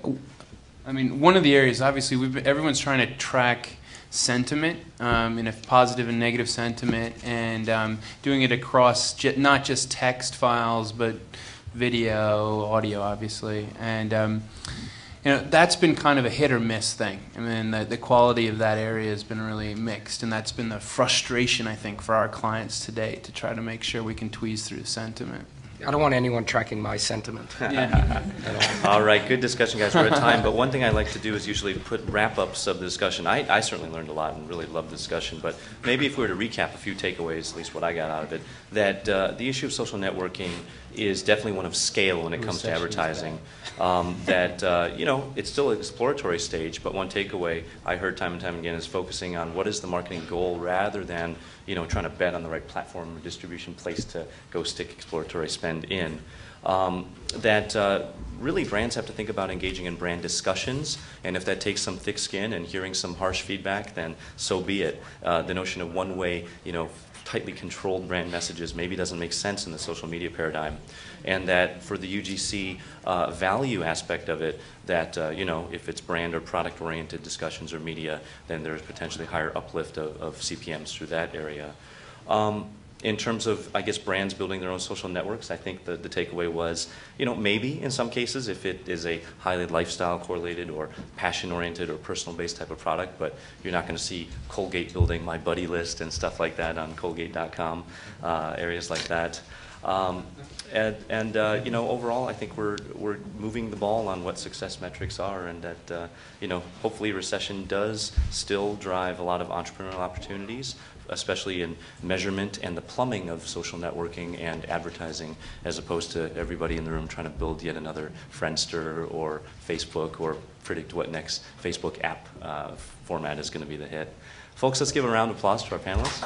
I mean, one of the areas, obviously, everyone's trying to track sentiment, in a positive and negative sentiment, and doing it across not just text files, but video, audio, obviously. And that's been kind of a hit or miss thing. I mean, the quality of that area has been really mixed, and that's been the frustration, I think, for our clients today, to try to make sure we can tweeze through sentiment.
I don't want anyone tracking my sentiment.
All right, good discussion, guys. We're at time, but one thing I like to do is usually put wrap-ups of the discussion. I certainly learned a lot and really loved the discussion, but maybe if we were to recap a few takeaways, at least what I got out of it, that the issue of social networking is definitely one of scale when it comes to advertising. It's still an exploratory stage, but one takeaway I heard time and time again is focusing on what is the marketing goal rather than trying to bet on the right platform or distribution place to go stick exploratory spend in. Really brands have to think about engaging in brand discussions, and if that takes some thick skin and hearing some harsh feedback, then so be it. The notion of one-way, tightly controlled brand messages maybe doesn't make sense in the social media paradigm, and that for the UGC value aspect of it, that if it's brand or product oriented discussions or media, then there's potentially higher uplift of CPMs through that area. In terms of, I guess, brands building their own social networks, I think the takeaway was, maybe in some cases if it is a highly lifestyle correlated or passion oriented or personal based type of product, but you're not going to see Colgate building my buddy list and stuff like that on Colgate.com, areas like that. Overall, I think we're moving the ball on what success metrics are, and that hopefully recession does still drive a lot of entrepreneurial opportunities, especially in measurement and the plumbing of social networking and advertising, as opposed to everybody in the room trying to build yet another Friendster or Facebook or predict what next Facebook app format is going to be the hit. Folks, let's give a round of applause to our panelists.